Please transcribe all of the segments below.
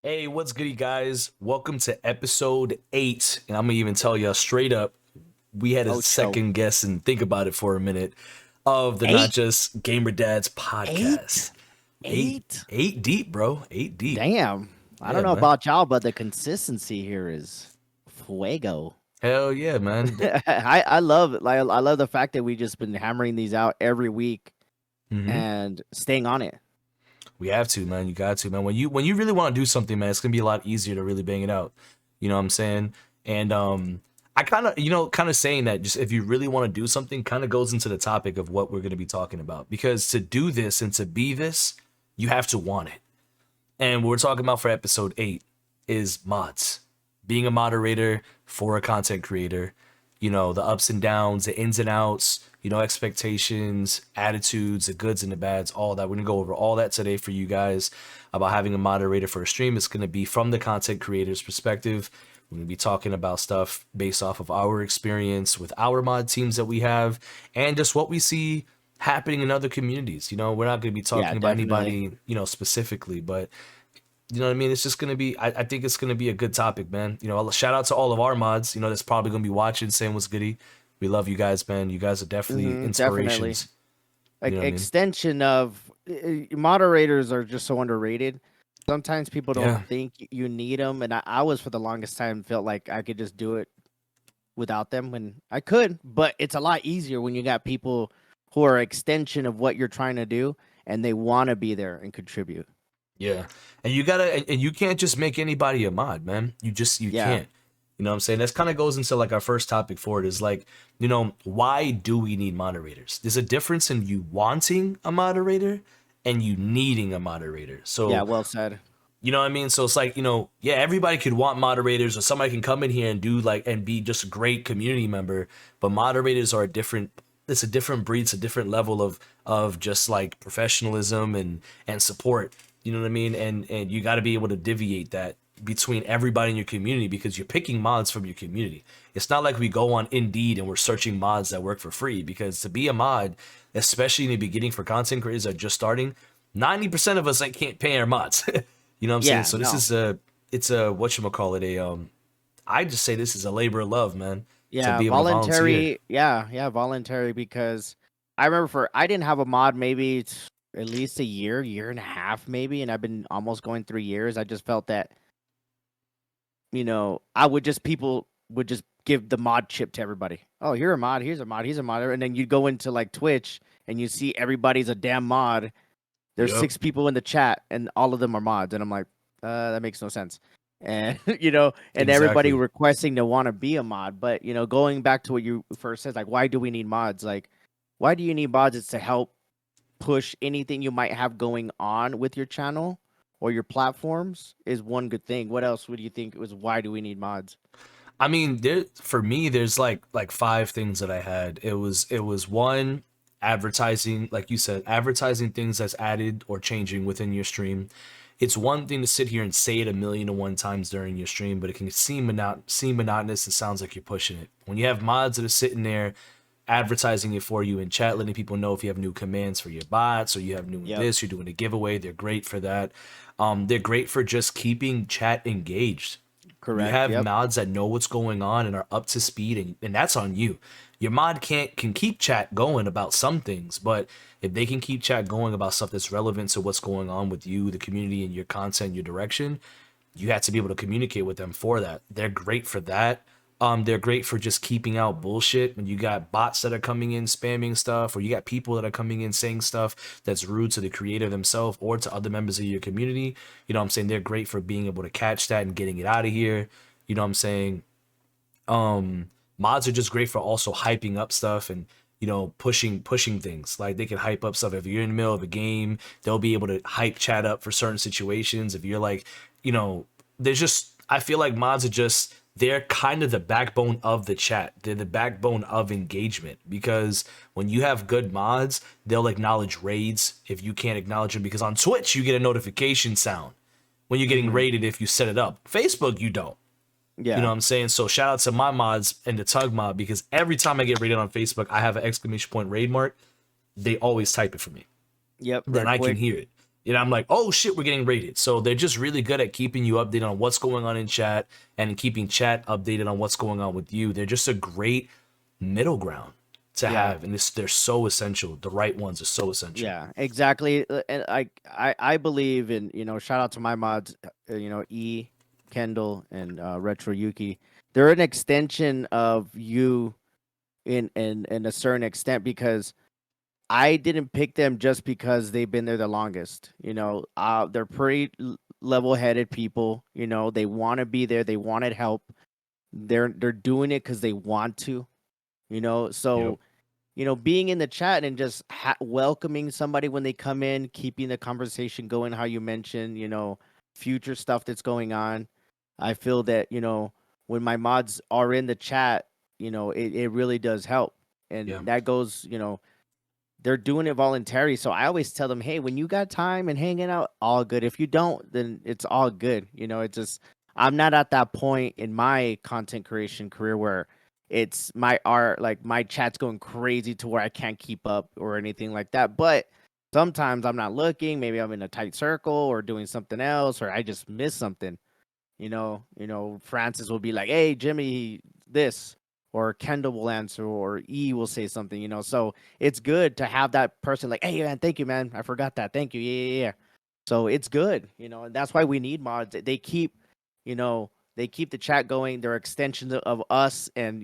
Hey, what's good, you guys? Welcome to episode 8. And I'm gonna even tell you straight up, we had a Ocho. second guess and think about it for a minute of the Not Eight? Just Gamer Dads Eight? podcast. Eight, Eight? eight deep, bro. Eight deep. Damn. I don't Yeah, know man. about y'all, but the consistency here is fuego. Hell yeah, man. I love it. Like I love the fact that we just been hammering these out every week hmm and staying on it. We have to, man. You got to, man. When you really want to do something, man, it's gonna be a lot easier to really bang it out. You know what I'm saying? And I kind of, kind of saying that just if you really want to do something, kind of goes into the topic of what we're gonna be talking about. Because to do this and to be this, you have to want it. And what we're talking about for episode 8 is mods. Being a moderator for a content creator, the ups and downs, the ins and outs, expectations, attitudes, the goods and the bads, all that. We're going to go over all that today for you guys about having a moderator for a stream. It's going to be from the content creator's perspective. We're going to be talking about stuff based off of our experience with our mod teams that we have and just what we see happening in other communities. We're not going to be Yeah, talking about definitely. anybody, specifically, but you know what I mean? It's just gonna be. I think it's gonna be a good topic, man. Shout out to all of our mods. That's probably gonna be watching, saying what's goody. We love you guys, man. You guys are definitely Definitely. inspirations. You Like know what I mean? extension of moderators are just so underrated. Sometimes people don't Yeah, think you need them, and I was for the longest time felt like I could just do it without them when I could, but it's a lot easier when you got people who are extension of what you're trying to do and they want to be there and contribute. yeah. And you gotta, and you can't just make anybody a mod, man. You Yeah. can't. You know what I'm saying? That's kind of goes into like our first topic for it is like, why do we need moderators? There's a difference in you wanting a moderator and you needing a moderator. Yeah, So well said. you know what I mean? So it's like, yeah, everybody could want moderators or somebody can come in here and do like and be just a great community member, but moderators are it's a different breed, it's a different level of just like professionalism and support. You know what I mean? And you got to be able to deviate that between everybody in your community because you're picking mods from your community. It's not like we go on Indeed and we're searching mods that work for free because to be a mod, especially in the beginning for content creators that are just starting, 90% of us like can't pay our mods. You know what I'm saying? Yeah, So this no. is it's a whatchamacallit, I just say this is a labor of love, man, to Yeah, be able to volunteer. voluntary. Yeah, voluntary because I remember I didn't have a mod maybe at least a year, year and a half maybe, and I've been almost going 3 years. I just felt that, I would just people would just give the mod chip to everybody. Oh, you're a mod, here's a mod, he's a mod, and then you go into like Twitch and you see everybody's a damn mod. There's Yep, 6 people in the chat and all of them are mods, and I'm like, that makes no sense. And and everybody exactly. requesting to want to be a mod. But going back to what you first said, like, why do we need mods? Like, why do you need mods? It's to help push anything you might have going on with your channel or your platforms is one good thing. What else would you think was why do we need mods? I mean, there for me, there's like five things that I had. It was one, advertising, like you said, advertising things that's added or changing within your stream. It's one thing to sit here and say it a million and one times during your stream, but it can seem monotonous and sounds like you're pushing it. When you have mods that are sitting there advertising it for you in chat, letting people know if you have new commands for your bots or you have new Yep, this, you're doing a giveaway, they're great for that. They're great for just keeping chat engaged. You correct. have Yep. mods that know what's going on and are up to speed, and that's on you. Your mod can keep chat going about some things, but if they can keep chat going about stuff that's relevant to what's going on with you, the community, and your content, your direction, you have to be able to communicate with them for that. They're great for that. They're great for just keeping out bullshit when you got bots that are coming in spamming stuff, or you got people that are coming in saying stuff that's rude to the creator themselves or to other members of your community. You know what I'm saying? They're great for being able to catch that and getting it out of here. You know what I'm saying? Mods are just great for also hyping up stuff and pushing things. Like they can hype up stuff if you're in the middle of a game, they'll be able to hype chat up for certain situations. If you're like, there's just I feel like mods are just they're kind of the backbone of the chat. They're the backbone of engagement because when you have good mods, they'll acknowledge raids if you can't acknowledge them because on Twitch you get a notification sound when you're getting Hmm. raided if you set it up. Facebook you don't. You know Yeah. what I'm saying? So shout out to my mods and the Tug mod because every time I get raided on Facebook, I have an exclamation point raid mark. They always type it for me. Yep. Then They're I can quick. hear it. You know, I'm like, oh shit, we're getting rated. So they're just really good at keeping you updated on what's going on in chat and keeping chat updated on what's going on with you. They're just a great middle ground to Yeah. have, and they're so essential. The right ones are so essential. Yeah, exactly. And I believe in, shout out to my mods, E, Kendall, and Retro Yuki. They're an extension of you in a certain extent, because I didn't pick them just because they've been there the longest. They're pretty level-headed people. They want to be there. They wanted help. They're doing it because they want to. Yep. So being in the chat and just welcoming somebody when they come in, keeping the conversation going, how you mentioned, future stuff that's going on. I feel that, when my mods are in the chat, it really does help. Yeah. And that goes, they're doing it voluntary. So I always tell them, hey, when you got time and hanging out, all good. If you don't, then it's all good. It's just, I'm not at that point in my content creation career where it's my art, like my chat's going crazy to where I can't keep up or anything like that. But sometimes I'm not looking, maybe I'm in a tight circle or doing something else, or I just miss something. Francis will be like, "Hey, Jimmy, this," or Kendall will answer, or E will say something. So it's good to have that person like, "Hey, man, thank you, man. I forgot that. Thank you. Yeah, yeah, yeah." So it's good, and that's why we need mods. They keep the chat going. They're extensions of us, and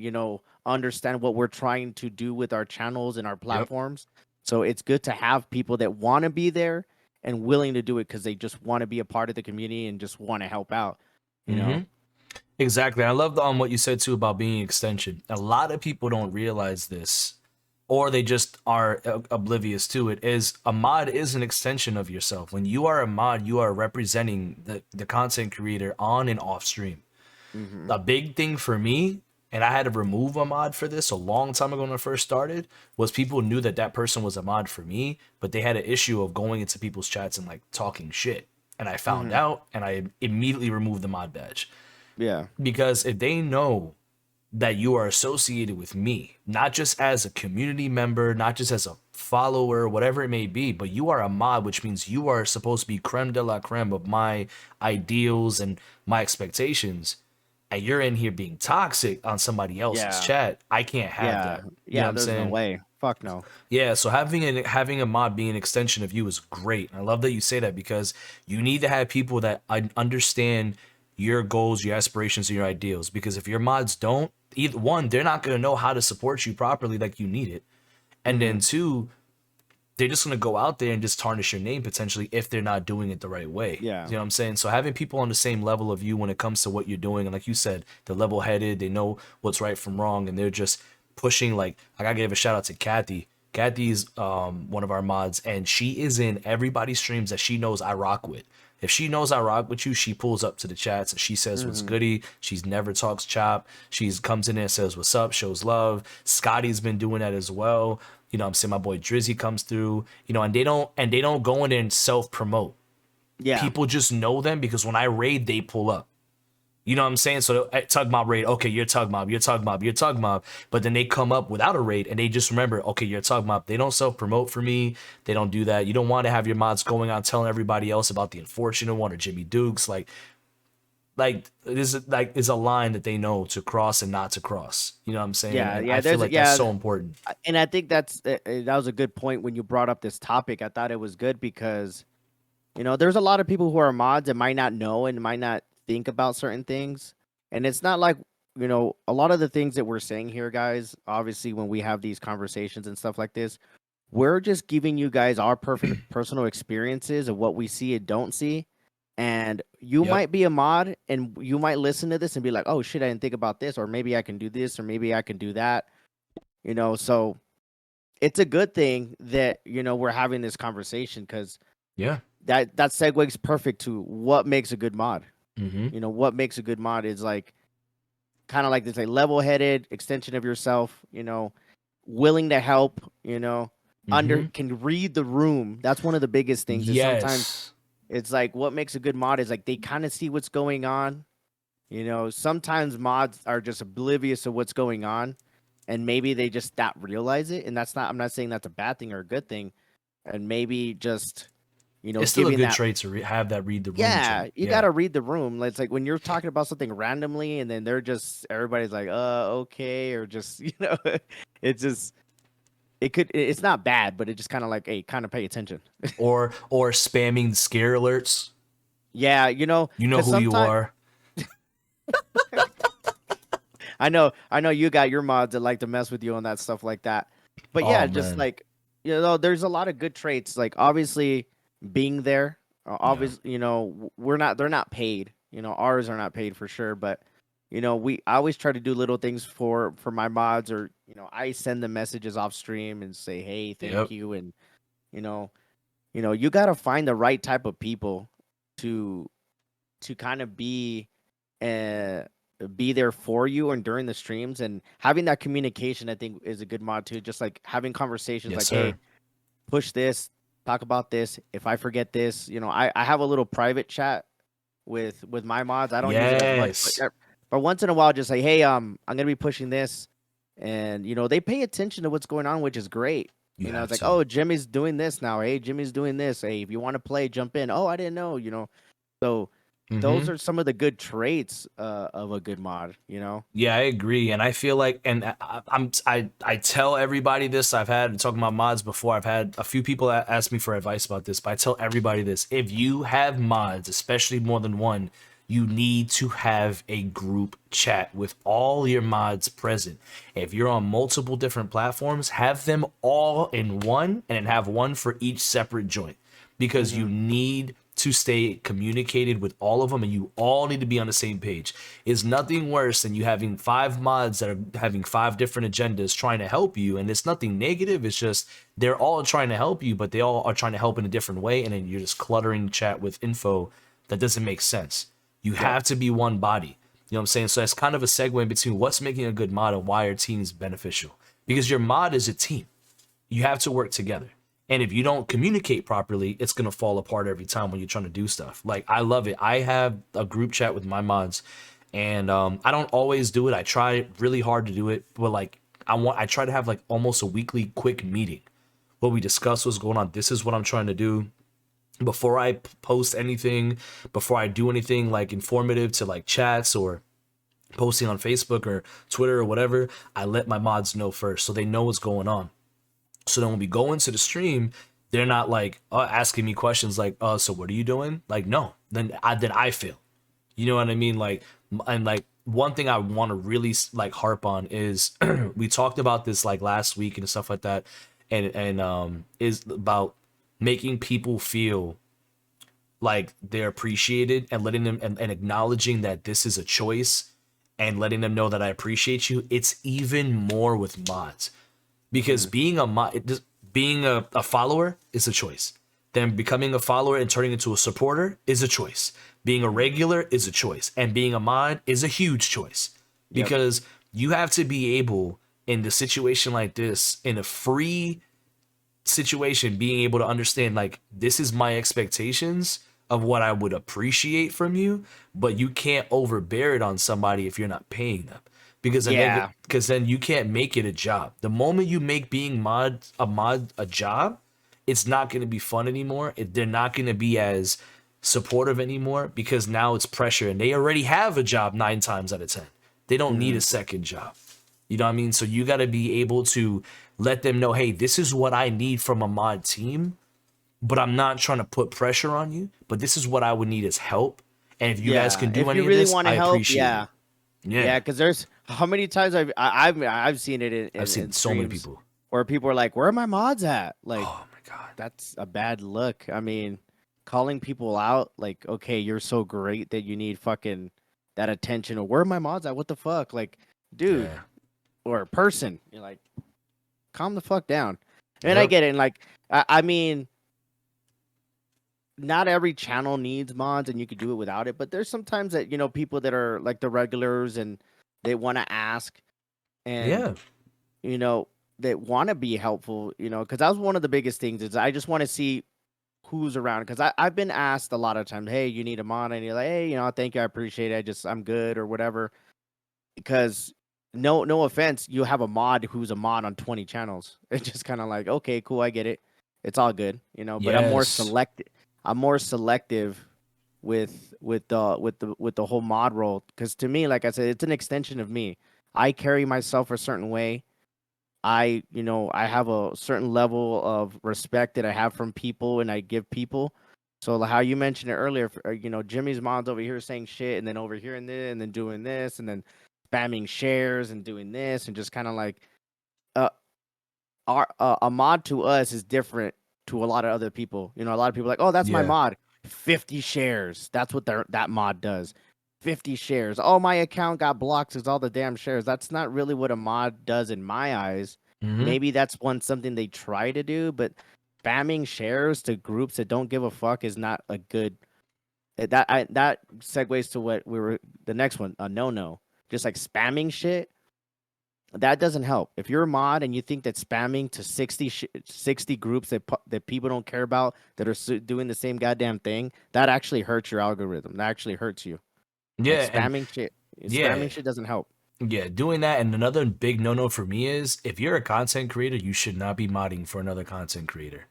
understand what we're trying to do with our channels and our Yep. platforms. So it's good to have people that want to be there and willing to do it because they just want to be a part of the community and just want to help out. You Mm-hmm. know? Exactly. I love what you said too about being an extension. A lot of people don't realize this, or they just are oblivious to it. Is a mod is an extension of yourself. When you are a mod, you are representing the content creator on and off stream. Mm-hmm. A big thing for me, and I had to remove a mod for this a long time ago when I first started, was people knew that that person was a mod for me, but they had an issue of going into people's chats and like talking shit. And I found Mm-hmm. out, and I immediately removed the mod badge. Yeah. Because if they know that you are associated with me, not just as a community member, not just as a follower, whatever it may be, but you are a mod, which means you are supposed to be creme de la creme of my ideals and my expectations, and you're in here being toxic on somebody else's Yeah. chat. I can't have Yeah. that. You know Yeah. what I'm There's no saying? way. Fuck no. Yeah, so having a mod being an extension of you is great. I love that you say that because you need to have people that understand your goals, your aspirations, and your ideals. Because if your mods don't, either one, they're not gonna know how to support you properly like you need it, and Mm-hmm. then two, they're just gonna go out there and just tarnish your name potentially if they're not doing it the right way. Yeah. You know what I'm saying? So having people on the same level of you when it comes to what you're doing, and like you said, they're level headed, they know what's right from wrong, and they're just pushing like I gave a shout out to Kathy. Kathy's one of our mods, and she is in everybody's streams that she knows I rock with. If she knows I rock with you, she pulls up to the chats and she says what's Mm-hmm. goody. She's never talks chop. She's comes in and says what's up, shows love. Scotty's been doing that as well. You know what I'm saying? My boy Drizzy comes through, and they don't go in there and self promote. Yeah. People just know them because when I raid, they pull up. You know what I'm saying? So at Tug Mob raid, okay, you're Tug Mob, you're Tug Mob, you're Tug Mob. But then they come up without a raid and they just remember, okay, you're Tug Mob. They don't self promote for me. They don't do that. You don't want to have your mods going out telling everybody else about the unfortunate one or Jimmy Dukes. Like this is like is a line that they know to cross and not to cross. You know what I'm saying? Yeah. And Yeah. I feel There's like that's yeah. so important. And I think that was a good point when you brought up this topic. I thought it was good because there's a lot of people who are mods and might not know and might not think about certain things. And it's not like, a lot of the things that we're saying here, guys, obviously, when we have these conversations and stuff like this, we're just giving you guys our perfect personal experiences of what we see and don't see. And you Yep. might be a mod and you might listen to this and be like, oh shit, I didn't think about this, or maybe I can do this, or maybe I can do that. So it's a good thing that, we're having this conversation because Yeah. that segues perfect to what makes a good mod. Mm-hmm. What makes a good mod is like kind of like this, like level headed extension of yourself, willing to help, Mm-hmm. can read the room. That's one of the biggest things is sometimes Yes. it's like what makes a good mod is like they kind of see what's going on. Sometimes mods are just oblivious of what's going on and maybe they just not realize it. And I'm not saying that's a bad thing or a good thing. And maybe just It's still a giving good that. trait to have that read the room Yeah, trait. you Yeah. gotta read the room. It's like when you're talking about something randomly, and then they're just everybody's like, okay, or just it's just it's not bad, but it just kind of like, hey, kind of pay attention. Or spamming the scare alerts. Yeah, You know because who you sometimes are. I know you got your mods that like to mess with you on that stuff like that. But Oh yeah, just man. like there's a lot of good traits. Like obviously being there, Yeah. obviously we're not they're not paid. Ours are not paid for sure. But I always try to do little things for my mods, or I send them messages off stream and say, hey, thank Yep. you, and you know you got to find the right type of people to kind of uh be there for you and during the streams, and having that communication I think is a good mod too, just like having conversations Yes, like, hey, sir. push this, talk about this, if I forget this, I have a little private chat with my mods. I don't use it as much, but Yes. but once in a while just say, hey, I'm gonna be pushing this, and they pay attention to what's going on, which is great. You have It's like, to. oh, Jimmy's doing this now, hey, Jimmy's doing this, hey, if you want to play, jump in. Oh, I didn't know. So those Mm-hmm. are some of the good traits of a good mod. Yeah, I agree, and I feel like, and I tell everybody this. I've had talking about mods before. I've had a few people ask me for advice about this, but I tell everybody this: if you have mods, especially more than one, you need to have a group chat with all your mods present. If you're on multiple different platforms, have them all in one, and then have one for each separate joint, because you Hmm. need to stay communicated with all of them, and you all need to be on the same page. Is nothing worse than you having five mods that are having five different agendas trying to help you, and it's nothing negative. It's just they're all trying to help you, but they all are trying to help in a different way, and then you're just cluttering chat with info that doesn't make sense. You Yep. have to be one body. You know what I'm saying? So that's kind of a segue between what's making a good mod and why your team is beneficial. Because your mod is a team. You have to work together. And if you don't communicate properly, it's going to fall apart every time when you're trying to do stuff. Like, I love it. I have a group chat with my mods, and I don't always do it. I try really hard to do it, but like, I try to have like almost a weekly quick meeting where we discuss what's going on. This is what I'm trying to do. Before I post anything, before I do anything like informative to like chats or posting on Facebook or Twitter or whatever, I let my mods know first so they know what's going on. So then when we go into the stream, they're not like asking me questions like, so what are you doing?" Like, no, then I fail. You know what I mean? Like, and like one thing I want to really like harp on is we talked about this like last week and stuff like that, and is about making people feel like they're appreciated, and letting them, and acknowledging that this is a choice, and letting them know that I appreciate you. It's even more with mods, because Hmm. being a being a follower is a choice. Then becoming a follower and turning into a supporter is a choice. Being a Hmm. regular is a choice, and being a mod is a huge choice, Yep. because you have to be able, in the situation like this, in a free situation, being able to understand like, this is my expectations of what I would appreciate from you, but you can't overbear it on somebody if you're not paying them, because Yeah. then you can't make it a job. The moment you make being mod a job, it's not going to be fun anymore. They're not going to be as supportive anymore, because now it's pressure, and they already have a job 9 times out of 10. They don't need a Hmm. second job. You know what I mean? So you got to be able to let them know, hey, this is what I need from a mod team, but I'm not trying to put pressure on you. But this is what I would need as help. And if you guys Yeah. can do If you any of really this, want to I help, appreciate yeah. it. Yeah, Yeah, because there's how many times I've seen it in, I've in, seen in so many streams people. where people are like, "Where are my mods at?" Like, Oh my god. that's a bad look. I mean, calling people out like, "Okay, you're so great that you need fucking that attention," or "Where are my mods at?" What the fuck, like, dude Yeah. or person, you're like, calm the fuck down. And I Yep. get it. And like, I mean, not every channel needs mods, and you could do it without it. But there's sometimes that people that are like the regulars and they want to ask, and Yeah. you know, that want to be helpful, because that was one of the biggest things is I just want to see who's around. Because I've been asked a lot of times, hey, you need a mod? And you're like, hey, thank you, I appreciate it. I'm good or whatever. Because no offense, you have a mod who's a mod on 20 channels. It's just kind of like, okay, cool, I get it. It's all good, but I'm more Yes. selective. I'm more selective with the whole mod role, because to me, like I said, it's an extension of me. I carry myself a certain way. I have a certain level of respect that I have from people and I give people. So how you mentioned it earlier, Jimmy's mom's over here saying shit and then over here and this and then doing this and then spamming shares and doing this and just kind of like uh a mod to us is different to a lot of other people. A lot of people are like, oh, that's my Yeah. mod. 50 shares. That's what that mod does. 50 shares. Oh, my account got blocked because all the damn shares. That's not really what a mod does in my eyes. Mm-hmm. Maybe that's something they try to do, but spamming shares to groups that don't give a fuck is not a good. That segues to what we were the next one, a no. Just like spamming shit, that doesn't help. If you're a mod and you think that spamming to 60 groups that people don't care about that are doing the same goddamn thing, that actually hurts your algorithm. That actually hurts you. Like Yeah, and yeah, spamming shit doesn't help. yeah, doing that. And another big no-no for me is if you're a content creator, you should not be modding for another content creator.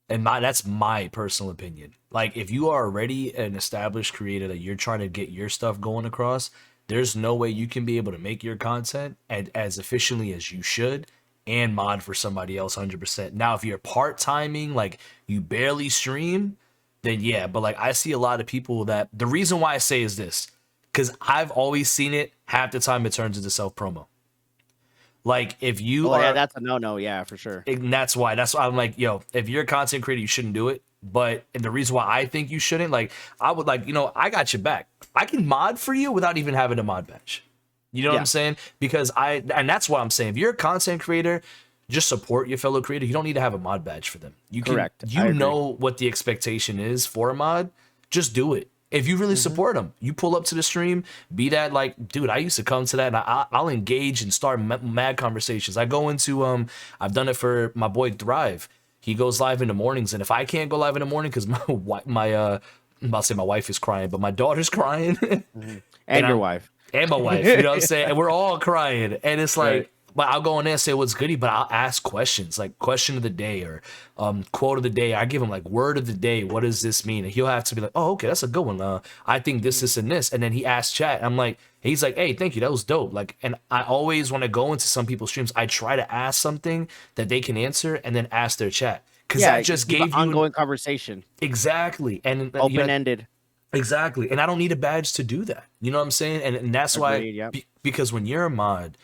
And that's my personal opinion. Like, if you are already an established creator that you're trying to get your stuff going across, there's no way you can be able to make your content as efficiently as you should and mod for somebody else 100%. Now, if you're part-timing, like you barely stream, then yeah. But like, I see a lot of people that the reason why I say is this, because I've always seen it. Half the time, it turns into self promo. Like, if you Oh yeah, are, that's a no. Yeah, for sure. and that's why I'm like, yo, if you're a content creator, you shouldn't do it. But and the reason why I think you shouldn't, like, I would like, I got your back. I can mod for you without even having a mod badge. You know what I'm Yeah, saying? Because and that's what I'm saying. If you're a content creator, just support your fellow creator. You don't need to have a mod badge for them. correct. I You agree. know what the expectation is for a mod. Just do it. If you really Hmm. support them, you pull up to the stream, be that like, dude, I used to come to that and I'll engage and start mad conversations. I go into, I've done it for my boy Thrive. He goes live in the mornings. And if I can't go live in the morning because I'm about to say my wife is crying, but my daughter's crying Hmm. and And your wife. my wife, you know what I'm saying? And we're all crying. And it's Right. like, but I'll go in there and say what's goody, but I'll ask questions like question of the day or quote of the day. I give him like word of the day. What does this mean? And he'll have to be like, oh, okay, that's a good one. I think this, Mhm. this, and this. And then he asks chat. I'm like, he's like, hey, thank you. That was dope. Like, and I always want to go into some people's streams, I try to ask something that they can answer and then ask their chat. Cause Yeah, that you just keep an gave you ongoing conversation, exactly. And open ended. exactly. And I don't need a badge to do that. You know what I'm saying? And that's why, Agreed. Yep. because when you're a mod,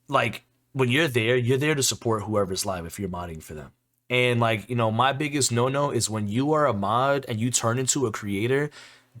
like when you're there to support whoever's live if you're modding for them. And like, my biggest no-no is when you are a mod and you turn into a creator,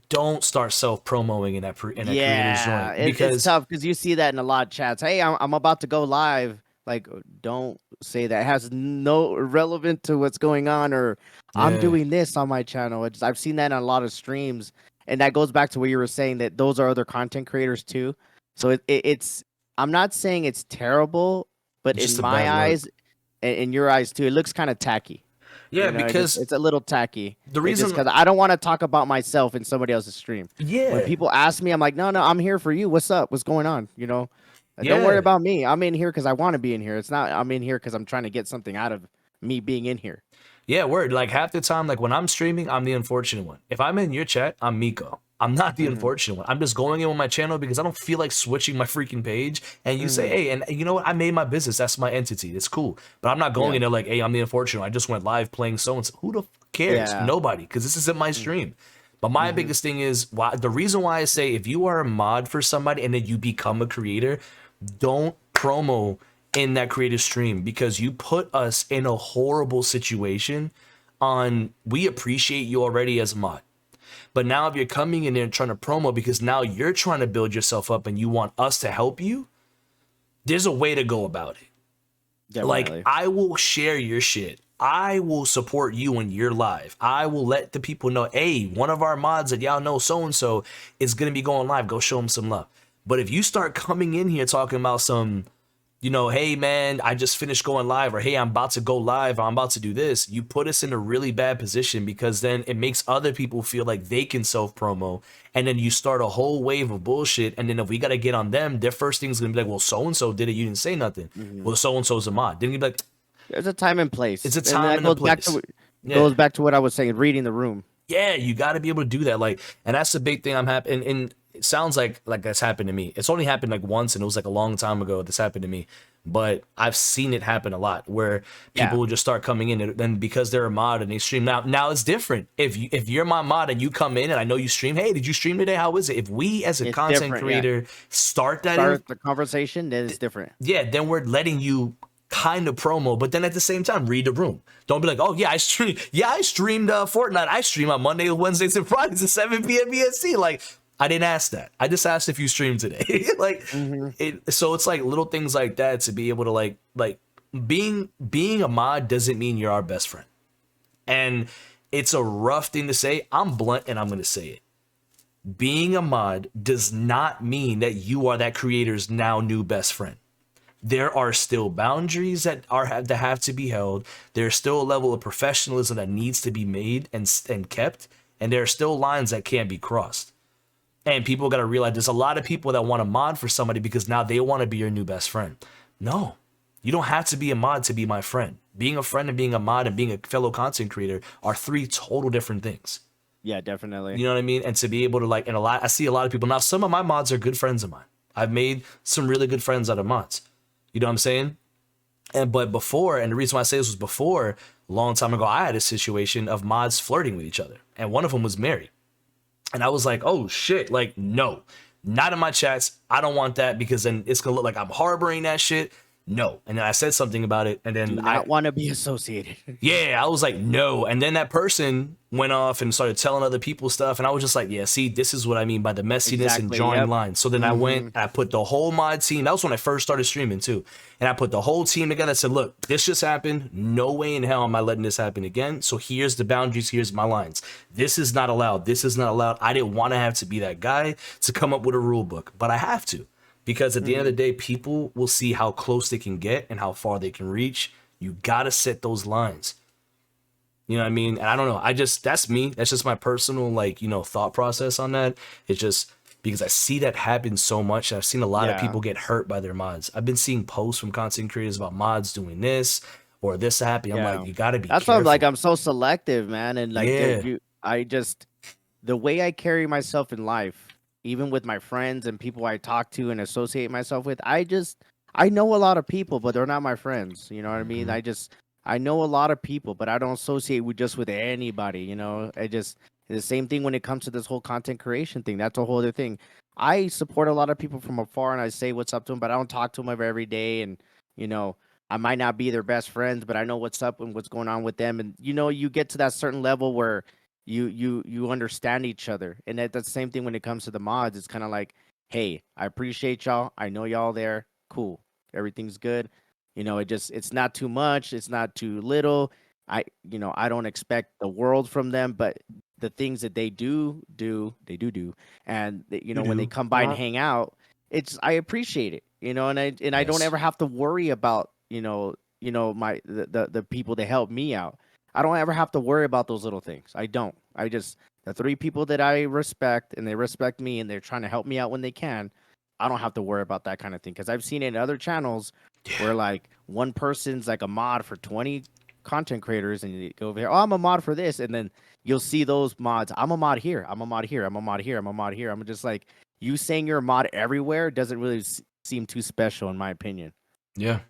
don't start self-promoting in in that creator's Yeah, joint it's because tough because you see that in a lot of chats. Hey, I'm about to go live. Like, don't say that. It has no relevant to what's going on, or I'm yeah, doing this on my channel. I've seen that in a lot of streams, and that goes back to what you were saying that those are other content creators too. So it's I'm not saying it's terrible, but it's in just a my bad eyes, look. and in your eyes too, it looks kind of tacky. Yeah, because It's a little tacky. the It just reason because I don't want to talk about myself in somebody else's stream. When yeah, people ask me, I'm like, no, I'm here for you. What's up? What's going on? Don't worry yeah. about me. I'm in here because I want to be in here. It's not I'm in here because I'm trying to get something out of me being in here. Yeah, word. Like half the time, like when I'm streaming, I'm the unfortunate one. If I'm in your chat, I'm Miko. I'm not the Hmm. unfortunate one. I'm just going in with my channel because I don't feel like switching my freaking page. And you say, Hmm. hey, and you know what? I made my business. That's my entity. It's cool. But I'm not going Yeah, in there like, hey, I'm the unfortunate one. I just went live playing so and so. Who the cares? yeah. Nobody, because this isn't my stream. But my Mm-hmm. biggest thing is why the reason why I say if you are a mod for somebody and then you become a creator, don't promo in that creator stream because you put us in a horrible situation on we appreciate you already as a mod. But now if you're coming in there and trying to promo because now you're trying to build yourself up and you want us to help you, there's a way to go about it. Like Definitely. I will share your shit. I will support you when you're live. I will let the people know, hey, one of our mods that y'all know so and so is gonna be going live. Go show them some love. But if you start coming in here talking about some hey man, I just finished going live, or hey, I'm about to go live, or I'm about to do this, you put us in a really bad position because then it makes other people feel like they can self promo, and then you start a whole wave of bullshit. And then if we got to get on them, their first thing is gonna be like, well, so and so did it, you didn't say nothing. Hmm. Well, so and so's a mod. Then you be like, There's a time and place, it's a and time that and a goes back to place. Yeah. Goes back to what I was saying, reading the room. Yeah, you got to be able to do that. Like, and that's the big thing I'm happy. And it sounds like that's happened to me. It's only happened like once, and it was like a long time ago this happened to me. But I've seen it happen a lot where people Yeah, will just start coming in, and because they're a mod and they stream now it's different. If you're my mod and you come in and I know you stream, hey, did you stream today? How is it? If we as a it's content different. Yeah, creator start that in, start the conversation, then it's different. yeah, then we're letting you kind of promo, but then at the same time, read the room. Don't be like, oh yeah, I streamed Fortnite. I stream on Monday, Wednesdays, and Fridays at 7 p.m. EST. Like, I didn't ask that. I just asked if you streamed today. Like, Hmm. so it's like little things like that to be able to like being a mod doesn't mean you're our best friend, and it's a rough thing to say. I'm blunt and I'm gonna say it. Being a mod does not mean that you are that creator's now new best friend. There are still boundaries that have to be held. There's still a level of professionalism that needs to be made and kept, and there are still lines that can't be crossed. And people got to realize there's a lot of people that want to mod for somebody because now they want to be your new best friend. No, you don't have to be a mod to be my friend. Being a friend and being a mod and being a fellow content creator are three total different things. Yeah, definitely. You know what I mean? And to be able to and I see a lot of people now. Some of my mods are good friends of mine. I've made some really good friends out of mods. You know what I'm saying? But before, and the reason why I say this was before, a long time ago, I had a situation of mods flirting with each other, and one of them was married. And I was like, oh shit, like, no, not in my chats. I don't want that because then it's gonna look like I'm harboring that shit. No. And then I said something about it, and Do then not want to be associated. yeah, I was like, no. And then that person went off and started telling other people stuff. And I was just like, yeah, see, this is what I mean by the messiness and Exactly. drawing Yep. lines. So then I went and I put the whole mod team. That was when I first started streaming too. And I put the whole team together. I said, look, this just happened. No way in hell am I letting this happen again. So here's the boundaries. Here's my lines. This is not allowed. This is not allowed. I didn't want to have to be that guy to come up with a rule book, but I have to. Because at the end of the day, people will see how close they can get and how far they can reach. You gotta set those lines. You know what I mean? And I don't know. That's me. That's just my personal thought process on that. It's just because I see that happen so much. And I've seen a lot of Yeah. people get hurt by their mods. I've been seeing posts from content creators about mods doing this or this happening. I'm Yeah. like, you gotta be That's why I'm like, careful. I'm so selective, man. And like, Yeah. I just, the way I carry myself in life, even with my friends and people I talk to and associate myself with, I know a lot of people, but they're not my friends. You know what I mean? Mhm. I know a lot of people, but I don't associate with anybody. The same thing when it comes to this whole content creation thing. That's a whole other thing. I support a lot of people from afar and I say what's up to them, but I don't talk to them every day. And, you know, I might not be their best friends, but I know what's up and what's going on with them. And, you get to that certain level where you understand each other. And that's the same thing when it comes to the mods. It's kind of like, hey, I appreciate y'all. I know y'all there. Cool. Everything's good. It's not too much, it's not too little. I don't expect the world from them, but the things that they do, they do. And You when they do. come by and hang out, I appreciate it. And I don't Yes. ever have to worry about, my the people that help me out. I don't ever have to worry about those little things. I don't. I just the three people that I respect and they respect me and they're trying to help me out when they can. I don't have to worry about that kind of thing because I've seen it in other channels where like one person's like a mod for 20 content creators and you go over here, oh, I'm a mod for this, and then you'll see those mods. I'm a mod here. I'm a mod here. I'm a mod here. I'm a mod here. I'm just like, you saying you're a mod everywhere doesn't really seem too special in my opinion. Yeah.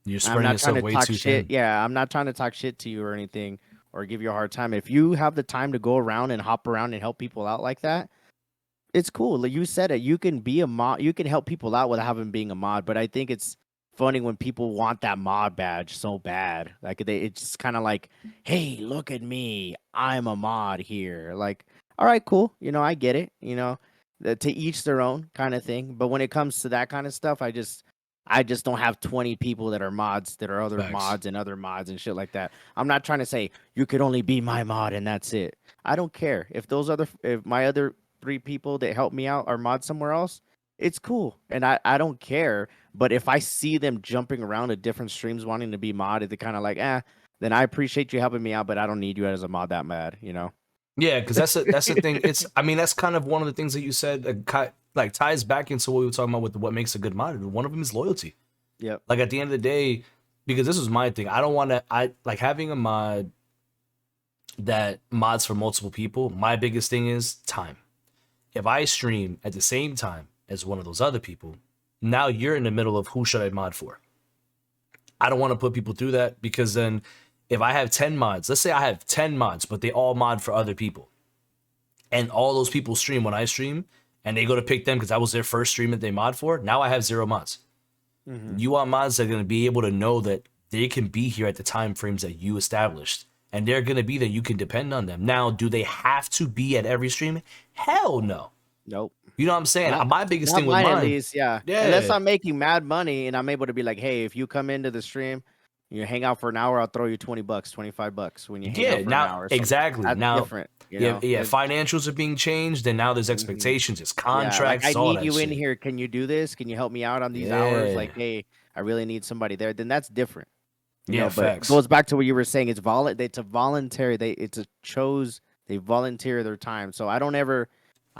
You're I'm spreading not trying yourself to way talk too shit. thin. Yeah, I'm not trying to talk shit to you or anything or give you a hard time. If you have the time to go around and hop around and help people out like that, it's cool. Like you said it, you can be a mod, you can help people out without having being a mod. But I think it's funny when people want that mod badge so bad. Like it's kind of like, hey, look at me, I'm a mod here. Like, all right, cool. I get it. To each their own kind of thing. But when it comes to that kind of stuff, I just don't have 20 people that are mods that are other Facts. mods and other mods and shit like that. I'm not trying to say you could only be my mod and that's it. I don't care if my other three people that help me out are mods somewhere else. It's cool, and I don't care. But if I see them jumping around to different streams wanting to be modded, they're kind of like, then I appreciate you helping me out, but I don't need you as a mod that bad. Yeah, because that's the thing. I mean, that's kind of one of the things that you said like ties back into what we were talking about with what makes a good mod. One of them is loyalty. Yep. Like at the end of the day, because this was my thing. I don't want to. I like having a mod. that mods for multiple people, my biggest thing is time. If I stream at the same time as one of those other people, now you're in the middle of who should I mod for? I don't want to put people through that because then if I have 10 mods, let's say I have 10 mods, but they all mod for other people, and all those people stream when I stream, and they go to pick them because that was their first stream that they mod for, now I have 0 mods. Mm-hmm. You want mods that are going to be able to know that they can be here at the time frames that you established, and they're going to be there. You can depend on them. Now, do they have to be at every stream? Hell no. Nope. You know what I'm saying? Not, My biggest not thing with mine, at mine, least. Yeah. Unless yeah, I'm making mad money and I'm able to be like, hey, if you come into the stream, you hang out for an hour, I'll throw you $20, $25 when you hang yeah. out for an Now, hour. So exactly. that's Now, different. yeah, yeah. Financials are being changed, and now there's Mhm. expectations, it's Yeah, like I contracts, all need that you in shit. here. Can you do this? Can you help me out on these hours? Yeah, Like, hey, I really need somebody there. Then that's different, yeah. But it Facts. goes back to what you were saying. It's a voluntary. They volunteer their time. So I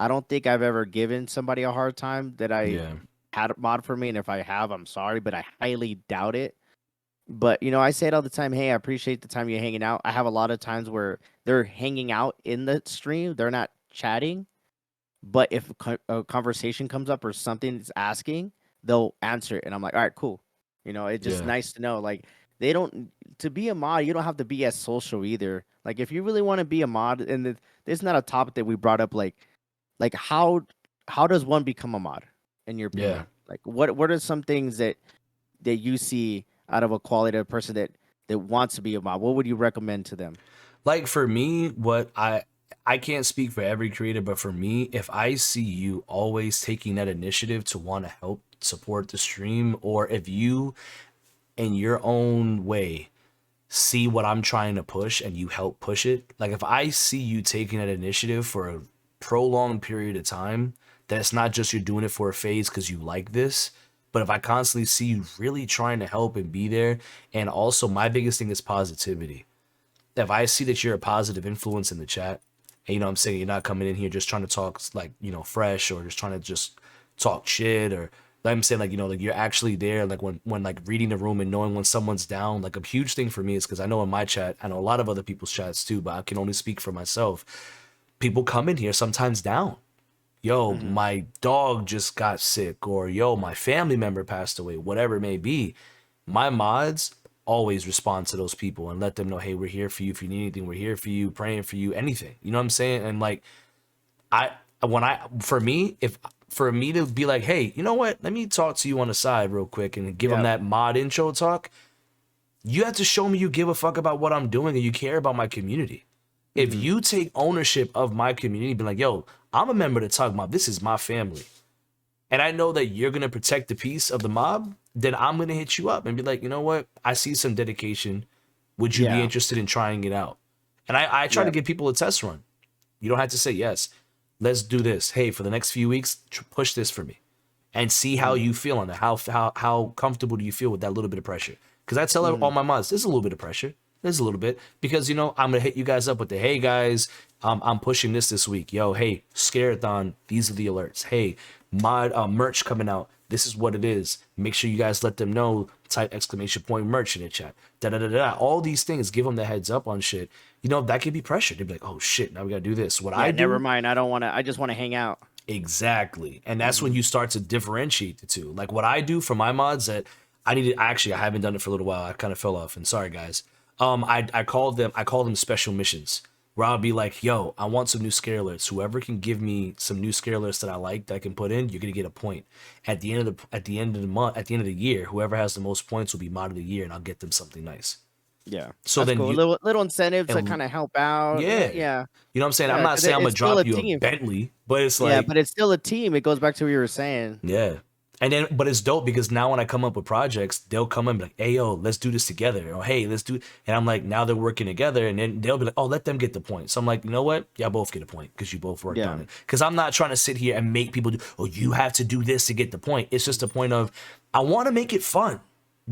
don't think I've ever given somebody a hard time that I Yeah, had a mod for me. And if I have, I'm sorry, but I highly doubt it. But I say it all the time. Hey, I appreciate the time you're hanging out. I have a lot of times where they're hanging out in the stream. They're not chatting, but if a conversation comes up or something is asking, they'll answer it, and I'm like, all right, cool. It's just yeah. nice to know. Like they don't to be a mod, you don't have to be as social either. Like if you really want to be a mod, and this is not a topic that we brought up, like how does one become a mod, in your Yeah. opinion? Like what are some things that you see out of a quality person that wants to be a mod? What would you recommend to them? Like for me, what I can't speak for every creator, but for me, if I see you always taking that initiative to want to help support the stream, or if you in your own way see what I'm trying to push and you help push it, like if I see you taking that initiative for a prolonged period of time, that's not just you're doing it for a phase because you like this, but if I constantly see you really trying to help and be there, and also my biggest thing is positivity. If I see that you're a positive influence in the chat, and I'm saying you're not coming in here just trying to talk like, fresh, or just trying to just talk shit, or like I'm saying like, like you're actually there, like when like reading the room and knowing when someone's down, like a huge thing for me is because I know in my chat, I know a lot of other people's chats too, but I can only speak for myself. People come in here sometimes down. Yo, Hmm. my dog just got sick, or yo, my family member passed away, whatever it may be. My mods always respond to those people and let them know, hey, we're here for you. If you need anything, we're here for you, praying for you, anything. You know what I'm saying? And like, I, for me, if for me to be like, hey, you know what? Let me talk to you on the side real quick and give them Yeah. that mod intro talk. You have to show me you give a fuck about what I'm doing and you care about my community. If Hmm. you take ownership of my community, be like, yo, I'm a member to talk about, this is my family, and I know that you're gonna protect the peace of the mob, then I'm gonna hit you up and be like, you know what? I see some dedication. Would you be Yeah. interested in trying it out? And I try to Yeah. give people a test run. You don't have to say yes. Let's do this. Hey, for the next few weeks, push this for me, and see how Hmm. you feel on it. How comfortable do you feel with that little bit of pressure? Because I tell all Hmm. my mods, there's a little bit of pressure. There's a little bit because I'm gonna hit you guys up with the hey guys, I'm pushing this week. Yo, hey, Scareathon, these are the alerts. Hey, mod merch coming out. This is what it is. Make sure you guys let them know. Type exclamation point merch in the chat. Da da da da. All these things, give them the heads up on shit. That could be pressure. They'd be like, oh shit, now we gotta do this. What I Yeah, never do, mind. I don't want to. I just want to hang out. exactly. And that's when Hmm. you start to differentiate the two. Like what I do for my mods that I needed, actually I haven't done it for a little while. I kind of fell off, and sorry guys. I call them special missions, where I'll be like, yo, I want some new scare alerts. Whoever can give me some new scare alerts that I like that I can put in, you're gonna get a point. At the end of the month, at the end of the year, whoever has the most points will be mod of the year, and I'll get them something nice. Yeah, So that's then cool. you Little incentives to and kind of help out. Yeah, yeah. yeah, You know what I'm saying? I'm yeah. not Because saying I'm gonna it's still a drop you a team. Bentley, but it's Yeah, like, but it's still a team. It goes back to what you were saying. yeah. And then, but it's dope because now when I come up with projects, they'll come in and be like, hey, yo, let's do this together. Or, hey, let's do. And I'm like, now they're working together. And then they'll be like, oh, let them get the point. So I'm like, you know what? Y'all both get a point because you both worked Yeah, on it. Because I'm not trying to sit here and make people do, oh, you have to do this to get the point. It's just a point of, I want to make it fun.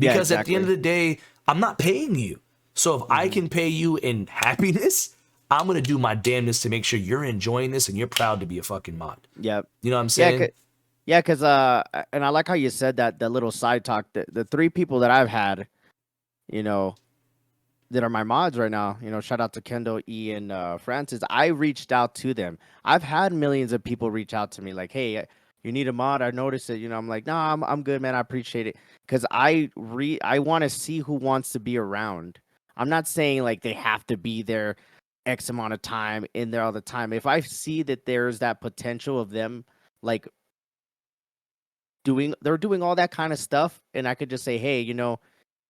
yeah, Because at the end of exactly. the day, I'm not paying you. So if I Hmm. can pay you in happiness, I'm going to do my damnness to make sure you're enjoying this and you're proud to be a fucking mod. Yep. You know what I'm Yeah, saying? yeah, because and I like how you said that little side talk. The three people that I've had, you know, that are my mods right now, shout out to Kendall, E, and Francis. I reached out to them. I've had millions of people reach out to me like, "Hey, you need a mod? I noticed it." I'm like, "No, I'm good, man. I appreciate it." Because I want to see who wants to be around. I'm not saying like they have to be there X amount of time in there all the time. If I see that there's that potential of them like they're doing all that kind of stuff, and I could just say, "Hey,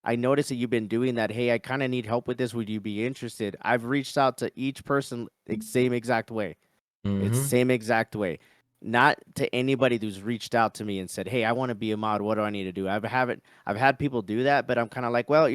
I noticed that you've been doing that. Hey, I kind of need help with this. Would you be interested?" I've reached out to each person same exact way. It's Mm-hmm. same exact way. Not to anybody who's reached out to me and said, "Hey, I want to be a mod. What do I need to do?" I've had people do that, but I'm kind of like, well,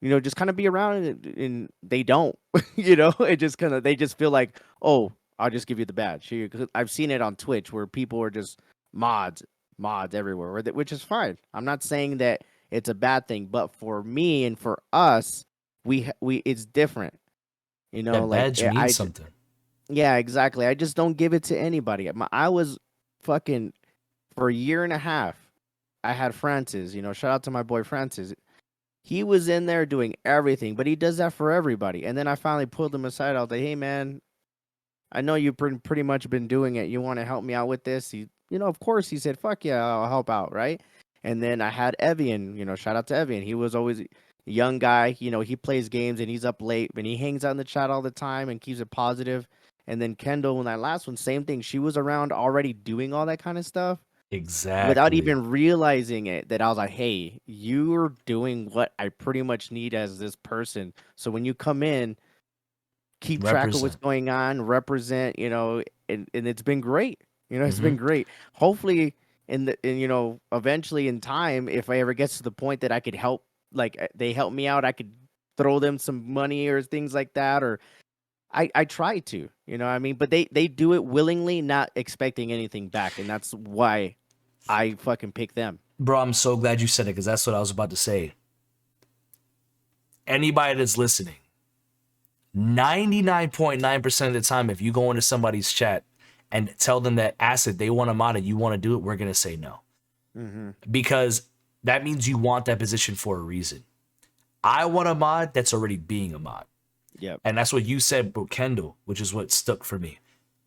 just kind of be around, and they don't. It just kind of they just feel like, "Oh, I'll just give you the badge." 'Cause I've seen it on Twitch where people are just mods, mods everywhere, which is fine. I'm not saying that it's a bad thing, but for me and for us, we it's different. That Like badge means something. yeah, exactly. I just don't give it to anybody. I was fucking for a year and a half. I had Francis. Shout out to my boy Francis. He was in there doing everything, but he does that for everybody. And then I finally pulled him aside. I was like, "Hey, man, I know you've pretty much been doing it. You want to help me out with this?" Of course, he said, "Fuck yeah, I'll help out." Right. And then I had Evian. Shout out to Evian. He was always a young guy. He plays games and he's up late, and he hangs out in the chat all the time and keeps it positive. And then Kendall, when that last one, same thing. She was around already doing all that kind of stuff without Exactly. even realizing it, that I was like, "Hey, you're doing what I pretty much need as this person. So when you come in, keep track of what's Represent. going on, represent, and it's been great. It's Mm-hmm. been great. Hopefully eventually in time, if I ever gets to the point that I could help, like they help me out, I could throw them some money or things like that, or I try to, what I mean? But they do it willingly, not expecting anything back, and that's why I fucking pick them. Bro, I'm so glad you said it because that's what I was about to say. Anybody that's listening, 99.9% of the time, if you go into somebody's chat and tell them that acid they want a mod and you want to do it, we're gonna say no. Mm-hmm. Because that means you want that position for a reason. I want a mod that's already being a mod. Yep. And that's what you said about Kendall, which is what stuck for me.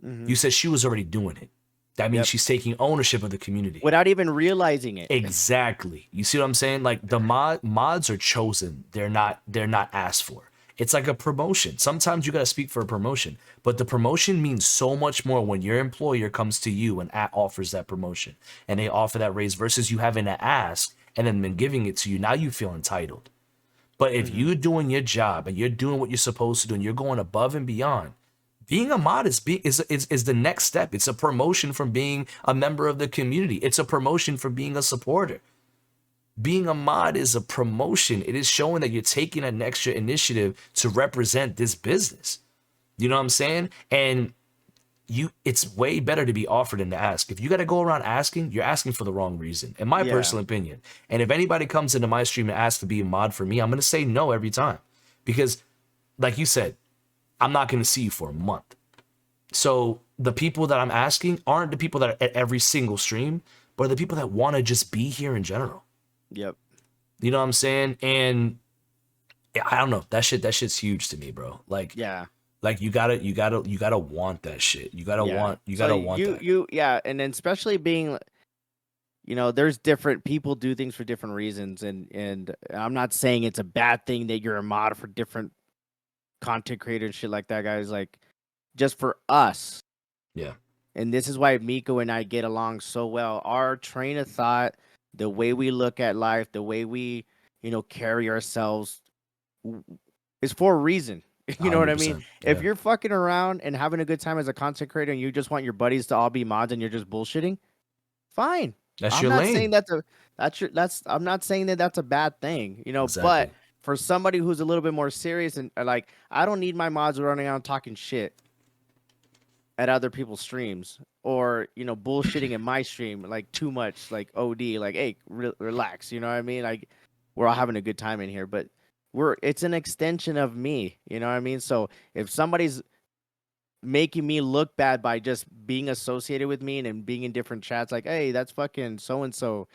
Mm-hmm. You said she was already doing it. That means Yep. she's taking ownership of the community. Without even realizing it. Exactly. You see what I'm saying? Like the mods are chosen. They're not asked for. It's like a promotion. Sometimes you got to speak for a promotion, but the promotion means so much more when your employer comes to you and offers that promotion and they offer that raise versus you having to ask and then been giving it to you. Now you feel entitled. But if Mm-hmm. you're doing your job and you're doing what you're supposed to do and you're going above and beyond, being a mod is the next step. It's a promotion from being a member of the community. It's a promotion from being a supporter. Being a mod is a promotion. It is showing that you're taking an extra initiative to represent this business. You know what I'm saying? And it's way better to be offered than to ask. If you got to go around asking, you're asking for the wrong reason, in my Yeah. personal opinion. And if anybody comes into my stream and asks to be a mod for me, I'm going to say no every time. Because, like you said, I'm not going to see you for a month. So the people that I'm asking aren't the people that are at every single stream, but are the people that want to just be here in general. Yep. You know what I'm saying? And yeah, I don't know. That shit's huge to me, bro. Yeah. Like you gotta want that shit. You gotta Yeah. want you So gotta want that. yeah, and then especially being, there's different people do things for different reasons, and I'm not saying it's a bad thing that you're a mod for different content creators and shit like that, guys. Like, just for us, Yeah. and this is why Miko and I get along so well. Our train of thought, the way we look at life, the way we, carry ourselves is for a reason. You know what I mean? 100%. If Yeah. you're fucking around and having a good time as a content creator and you just want your buddies to all be mods and you're just bullshitting, fine. That's I'm your not saying lane. that's I'm not saying that that's a bad thing, but Exactly. for somebody who's a little bit more serious and like, I don't need my mods running around talking shit at other people's streams, or bullshitting in my stream like too much, like OD, like, hey, relax, you know what I mean? Like, we're all having a good time in here, but it's an extension of me, you know what I mean? So if somebody's making me look bad by just being associated with me and being in different chats, like, hey, that's fucking so and so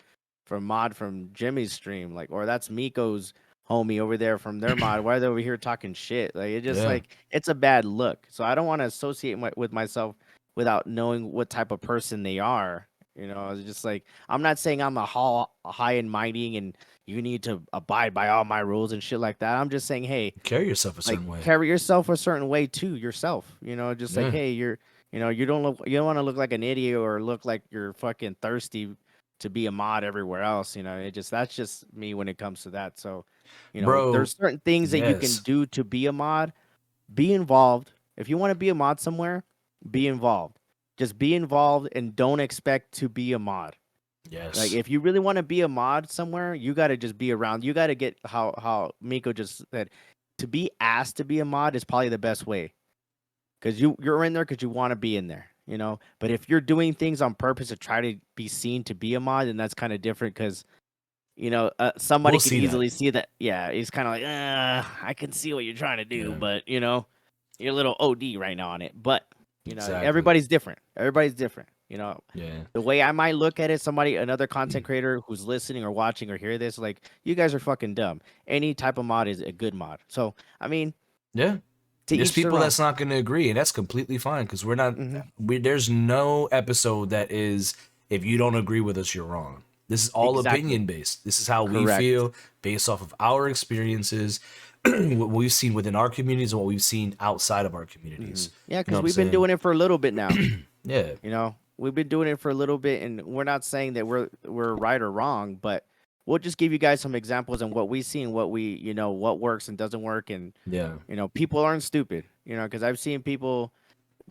from mod from Jimmy's stream, like, or that's Miko's homie over there from their mod. Why are they over here talking shit? Like, it just Yeah. like it's a bad look. So I don't want to associate with myself without knowing what type of person they are. You know, it's just like I'm not saying I'm a high and mighty and you need to abide by all my rules and shit like that. I'm just saying, hey, Carry yourself a like certain way. carry yourself a certain way too yourself. You know, just like, Yeah. hey, you don't want to look like an idiot or look like you're fucking thirsty to be a mod everywhere else. You know, that's just me when it comes to that. So, Bro, there's certain things that you can yes. do to be a mod. Be involved. If you want to be a mod somewhere, be involved. Just be involved and don't expect to be a mod. Like Yes. if you really want to be a mod somewhere, you got to just be around. You got to get how Miko just said, to be asked to be a mod is probably the best way, because you're in there because you want to be in there, you know. But if you're doing things on purpose to try to be seen to be a mod, then that's kind of different, because somebody We'll could see that. easily see that. Yeah, it's kind of like, I can see what you're trying to do, Yeah. but you're a little OD right now on it. But Exactly. everybody's different. Everybody's different. Yeah. The way I might look at it, another content creator who's listening or watching or hear this, like, you guys are fucking dumb. Any type of mod is a good mod. So I mean, Yeah. to There's each their people own. that's not going to agree, and that's completely fine because we're not. Hmm. There's no episode that is, if you don't agree with us, you're wrong. This is all Exactly. opinion based. This is how we Correct. feel based off of our experiences, what we've seen within our communities, and what we've seen outside of our Hmm. communities. Yeah, You know because what I'm we've been saying? doing it for a little bit now. Yeah. We've been doing it for a little bit, and we're not saying that we're right or wrong, but we'll just give you guys some examples and what we see and what works and doesn't work. And Yeah. people aren't stupid, because I've seen people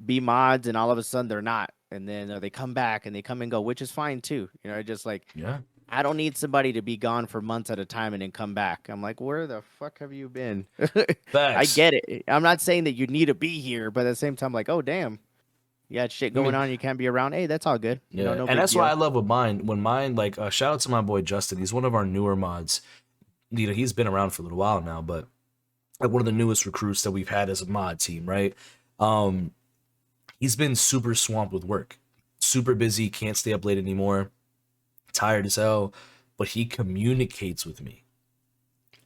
be mods and all of a sudden they're not, and then they come back and they come and go, which is fine too. Just like, Yeah. I don't need somebody to be gone for months at a time and then come back. I'm like, where the fuck have you been? I Facts. get it. I'm not saying that you need to be here, but at the same time, like, oh damn, you had shit I going mean, on, you can't be around. Hey, that's all good. yeah, No and big that's why I deal. love with mine. When mine, like, shout out to my boy Justin. He's one of our newer mods. He's been around for a little while now, but like one of the newest recruits that we've had as a mod team, right? Um, he's been super swamped with work, super busy, can't stay up late anymore, tired as hell, but he communicates with me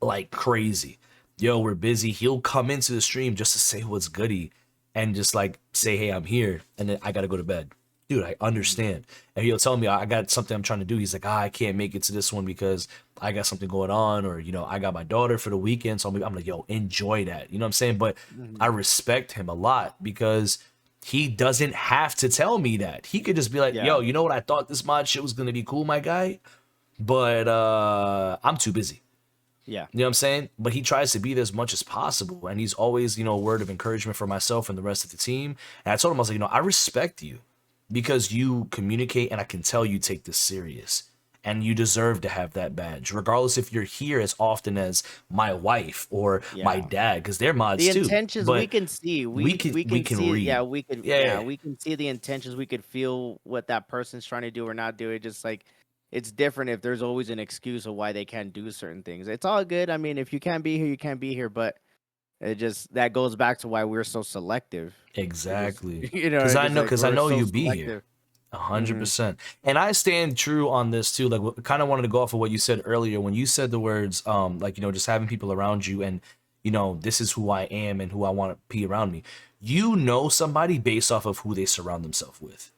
like crazy. Yo, we're busy. He'll come into the stream just to say what's goody and just like say, hey, I'm here. And then I got to go to bed. Dude, I Mhm. understand. And he'll tell me, I got something I'm trying to do. He's like, I can't make it to this one because I got something going on, or, I got my daughter for the weekend. So I'm like, yo, enjoy that. You know what I'm saying? But I Mhm. respect him a lot because he doesn't have to tell me that. He could just be like, Yeah. yo, you know what? I thought this mod shit was going to be cool, my guy, but I'm too busy. Yeah. You know what I'm saying? But he tries to be there as much as possible. And he's always, a word of encouragement for myself and the rest of the team. And I told him, I was like, I respect you because you communicate and I can tell you take this serious. And you deserve to have that badge, regardless if you're here as often as my wife or my Yeah. dad, because they're The mods too. intentions we But can see. we We can we we can can see, yeah, read. Yeah, we can see the intentions. We could feel what that person's trying to do or not do. It just like it's different if there's always an excuse of why they can't do certain things. It's all good. I mean, if you can't be here, you can't be here, but it just that goes back to why we're so selective. We're just exactly. it's just like Because I we're know so you be here. selective. 100%. Hmm. And I stand true on this too. Like, kind of wanted to go off of what you said earlier when you said the words, like, just having people around you and, this is who I am and who I want to be around me. You know somebody based off of who they surround themselves with.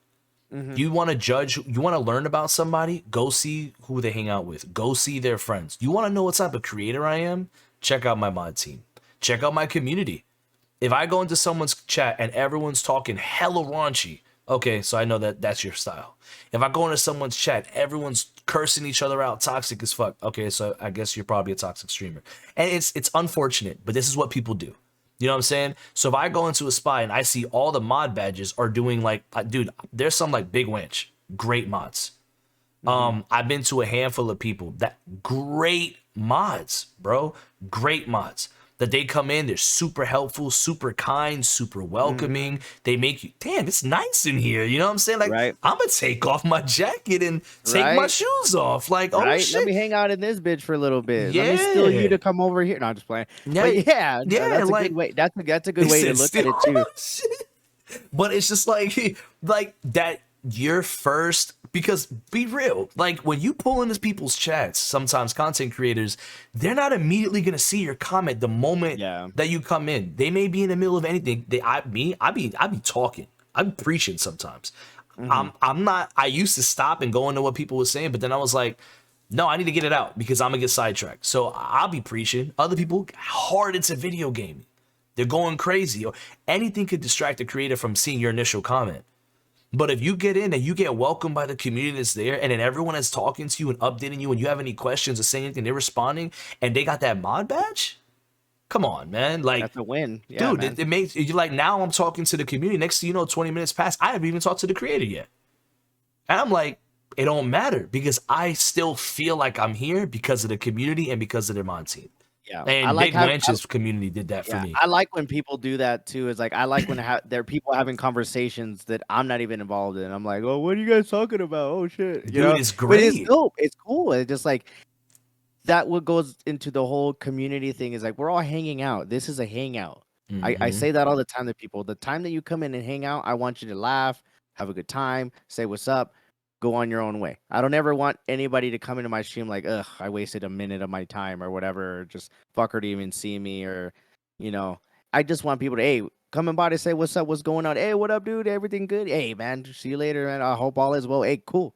Hmm. You want to judge, you want to learn about somebody, go see who they hang out with, go see their friends. You want to know what type of creator I am? Check out my mod team, check out my community. If I go into someone's chat and everyone's talking hella raunchy, okay, so I know that that's your style. If I go into someone's chat, everyone's cursing each other out, toxic as fuck. Okay, so I guess you're probably a toxic streamer. And it's unfortunate, but this is what people do. You know what I'm saying? So if I go into a spy and I see all the mod badges are doing like, dude, there's some like Big Winch, great mods. Hmm. I've been to a handful of people that great mods, bro. Great mods. That they come in, they're super helpful, super kind, super Hmm. welcoming. They make you, damn, it's nice in here. You know what I'm saying? Like, Right. I'm gonna take off my jacket and take my Right. shoes off. Like, oh Right? Let shit. me hang out in this bitch for a little bit. Let me steal you Yeah. to come over here. No, I'm just playing. Yeah. But yeah, Yeah. that's a good Like, way. That's a good they way to said look at still it too. shit. But it's just like like that. your first, because be real, like when you pull into people's chats, sometimes content creators, they're not immediately gonna see your comment the moment Yeah. that you come in. They may be in the middle of anything. I be talking. I'm preaching sometimes. Hmm. I'm not. I used to stop and go into what people were saying, but then I was like, no, I need to get it out because I'm gonna get sidetracked. So I'll be preaching. Other people hard into video gaming. They're going crazy. Or anything could distract the creator from seeing your initial comment. But if you get in and you get welcomed by the community that's there, and then everyone is talking to you and updating you, and you have any questions or saying anything, they're responding, and they got that mod badge. Come on, man! Like, That's a win. Yeah, dude, man. it makes you like now. I'm talking to the community. Next thing you know, 20 minutes pass. I haven't even talked to the creator yet, and I'm like, it don't matter because I still feel like I'm here because of the community and because of their mod team. Yeah. I And like Big how Wench's community did that for yeah, me. I like when people do that too. Is like I like when there are people having conversations that I'm not even involved in. I'm like, oh, what are you guys talking about? Oh shit, Dude, it's But it's great. dope. It's cool. It's just like that. What goes into the whole community thing is like we're all hanging out. This is a hangout. I Hmm. say that all the time to people. The time that you come in and hang out, I want you to laugh, have a good time, say what's up, go on your own way. I don't ever want anybody to come into my stream like, ugh, I wasted a minute of my time or whatever, or just fuck her to even see me or, you know, I just want people to, hey, coming by to say what's up, what's going on. Hey, what up, dude? Everything good? Hey, man, see you later, man. I hope all is well. Hey, cool.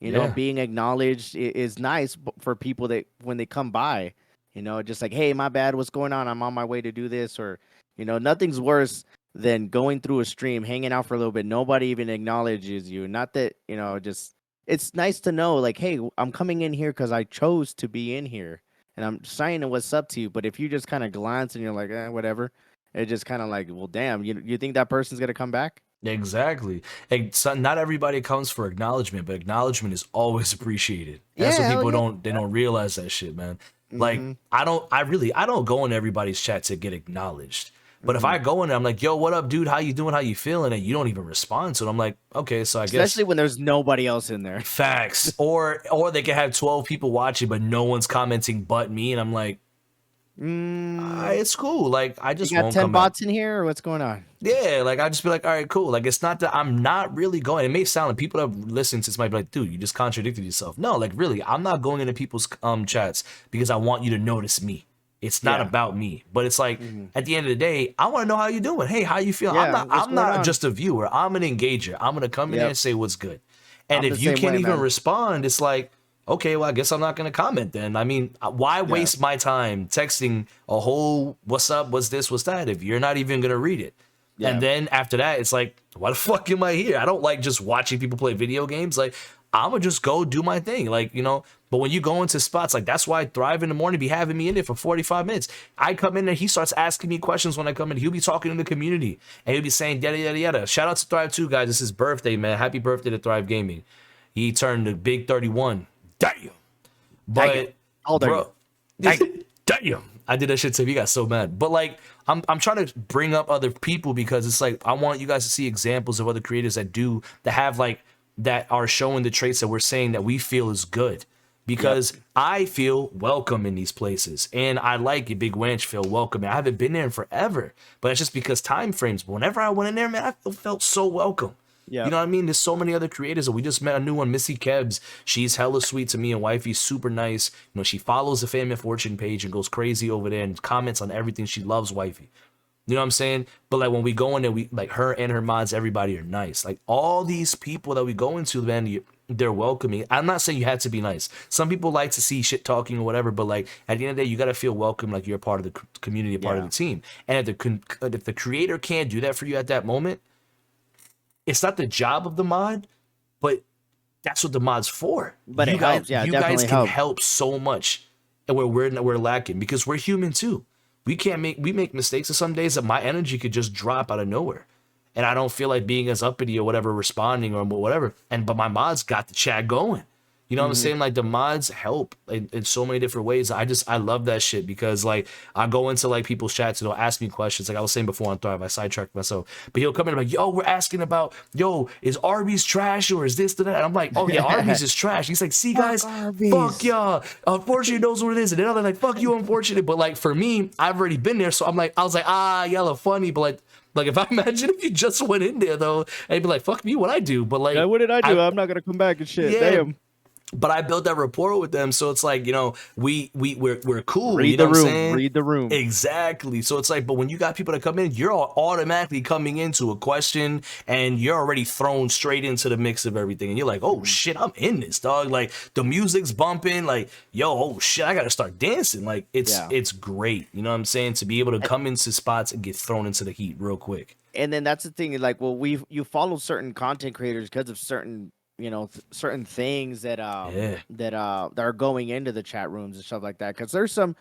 Yeah. Being acknowledged is nice for people that when they come by, just like, hey, my bad, what's going on? I'm on my way to do this, or, nothing's worse than going through a stream, hanging out for a little bit. Nobody even acknowledges you. Not that, just it's nice to know, like, hey, I'm coming in here because I chose to be in here and I'm saying what's up to you. But if you just kind of glance and you're like, whatever, it just kind of like, well, damn, you think that person's gonna come back? Exactly. And so not everybody comes for acknowledgement, but acknowledgement is always appreciated. And that's Yeah, what hell people yeah. don't realize that shit, man. Like Mm-hmm. I don't go in everybody's chat to get acknowledged. But if Mm-hmm. I go in there, I'm like, yo, what up, dude? How you doing? How you feeling? And you don't even respond to it. I'm like, okay, so I guess Especially when there's nobody else in there. facts. Or they can have 12 people watching, but no one's commenting but me. And I'm like, Mm, it's cool. Like I you just got won't 10 come back. bots in here, or what's going on? Yeah, like I just be like, all right, cool. Like it's not that I'm not really going. It may sound like people that have listened to this might be like, dude, you just contradicted yourself. No, like really, I'm not going into people's chats because I want you to notice me. It's not Yeah. about me. But it's like Hmm. at the end of the day, I want to know how you doing. Hey, how you feel? Yeah. What's I'm going not on? just a viewer. I'm an engager. I'm gonna come in there Yep. and say what's good. And I'm the if you same can't way, even man. respond, it's like, okay, well, I guess I'm not gonna comment then. I mean, why Yeah. waste my time texting a whole what's up, what's this, what's that, if you're not even gonna read it? And Yeah. then after that, it's like, why the fuck am I here? I don't like just watching people play video games. Like, I'm gonna just go do my thing. Like, but when you go into spots, like, that's why Thrive in the morning be having me in there for 45 minutes. I come in there, he starts asking me questions when I come in. He'll be talking to the community and he'll be saying, yada, yada, yada. Shout out to Thrive too, guys. It's his birthday, man. Happy birthday to Thrive Gaming. He turned the big 31. Damn. Damn. But, How old are you? bro, Damn. damn. I did that shit to him. He got so mad. But like, I'm trying to bring up other people because it's like I want you guys to see examples of other creators that have like that are showing the traits that we're saying that we feel is good. Yep. Because I feel welcome in these places, and I like it. Big Wench feel welcome. I haven't been there in forever, but it's just because time frames. But whenever I went in there, man, I felt so welcome. You Yep. know what I mean? There's so many other creators. We just met a new one, Missy Kebs. She's hella sweet to me and wifey's super nice. She follows the Fame and Fortune page and goes crazy over there and comments on everything. She loves wifey. You know what I'm saying? But like when we go in there, we like her and her mods, everybody are nice. Like all these people that we go into, man, they're welcoming. I'm not saying you have to be nice. Some people like to see shit talking or whatever, but like at the end of the day, you gotta feel welcome, like you're a part of the community, a part of Yeah. the team. And if the creator can't do that for you at that moment, it's not the job of the mod, but that's what the mod's for. But it helps. Yeah, it You guys definitely can helps. help so much, and where we're lacking because we're human too. We make mistakes, and some days that my energy could just drop out of nowhere, and I don't feel like being as uppity or whatever, responding or whatever. But my mods got the chat going. You know what I'm Hmm. saying? Like the mods help in so many different ways. I love that shit because like I go into like people's chats and they'll ask me questions. Like I was saying before on Thrive, I sidetracked myself. But he'll come in and be like, yo, we're asking about, yo, is Arby's trash or is this, that? And I'm like, oh yeah, Arby's is trash. He's like, see Fuck guys, fuck Arby's. y'all. Unfortunate knows what it is. And then they're like, fuck you, unfortunate. But like for me, I've already been there. So I was like, y'all are funny, but like Like if I imagine if you just went in there though, and be like, "Fuck me, what I do?" But Yeah, like, what did I do? I I'm not gonna come back and shit. yeah, Damn. but I built that rapport with them, so it's like, you know, we're cool. You Read know the what I'm room. saying? Read the room. Exactly. So it's like, but when you got people that come in, you're all automatically coming into a question, and you're already thrown straight into the mix of everything, and you're like, oh shit, I'm in this, dog. Like the music's bumping, like yo, oh shit, I gotta start dancing. Like Yeah. it's great. You know what I'm saying? To be able to come into spots and get thrown into the heat real quick. And then that's the thing, like, well, you follow certain content creators because of certain, certain things that Yeah, that are going into the chat rooms and stuff like that. Because there's some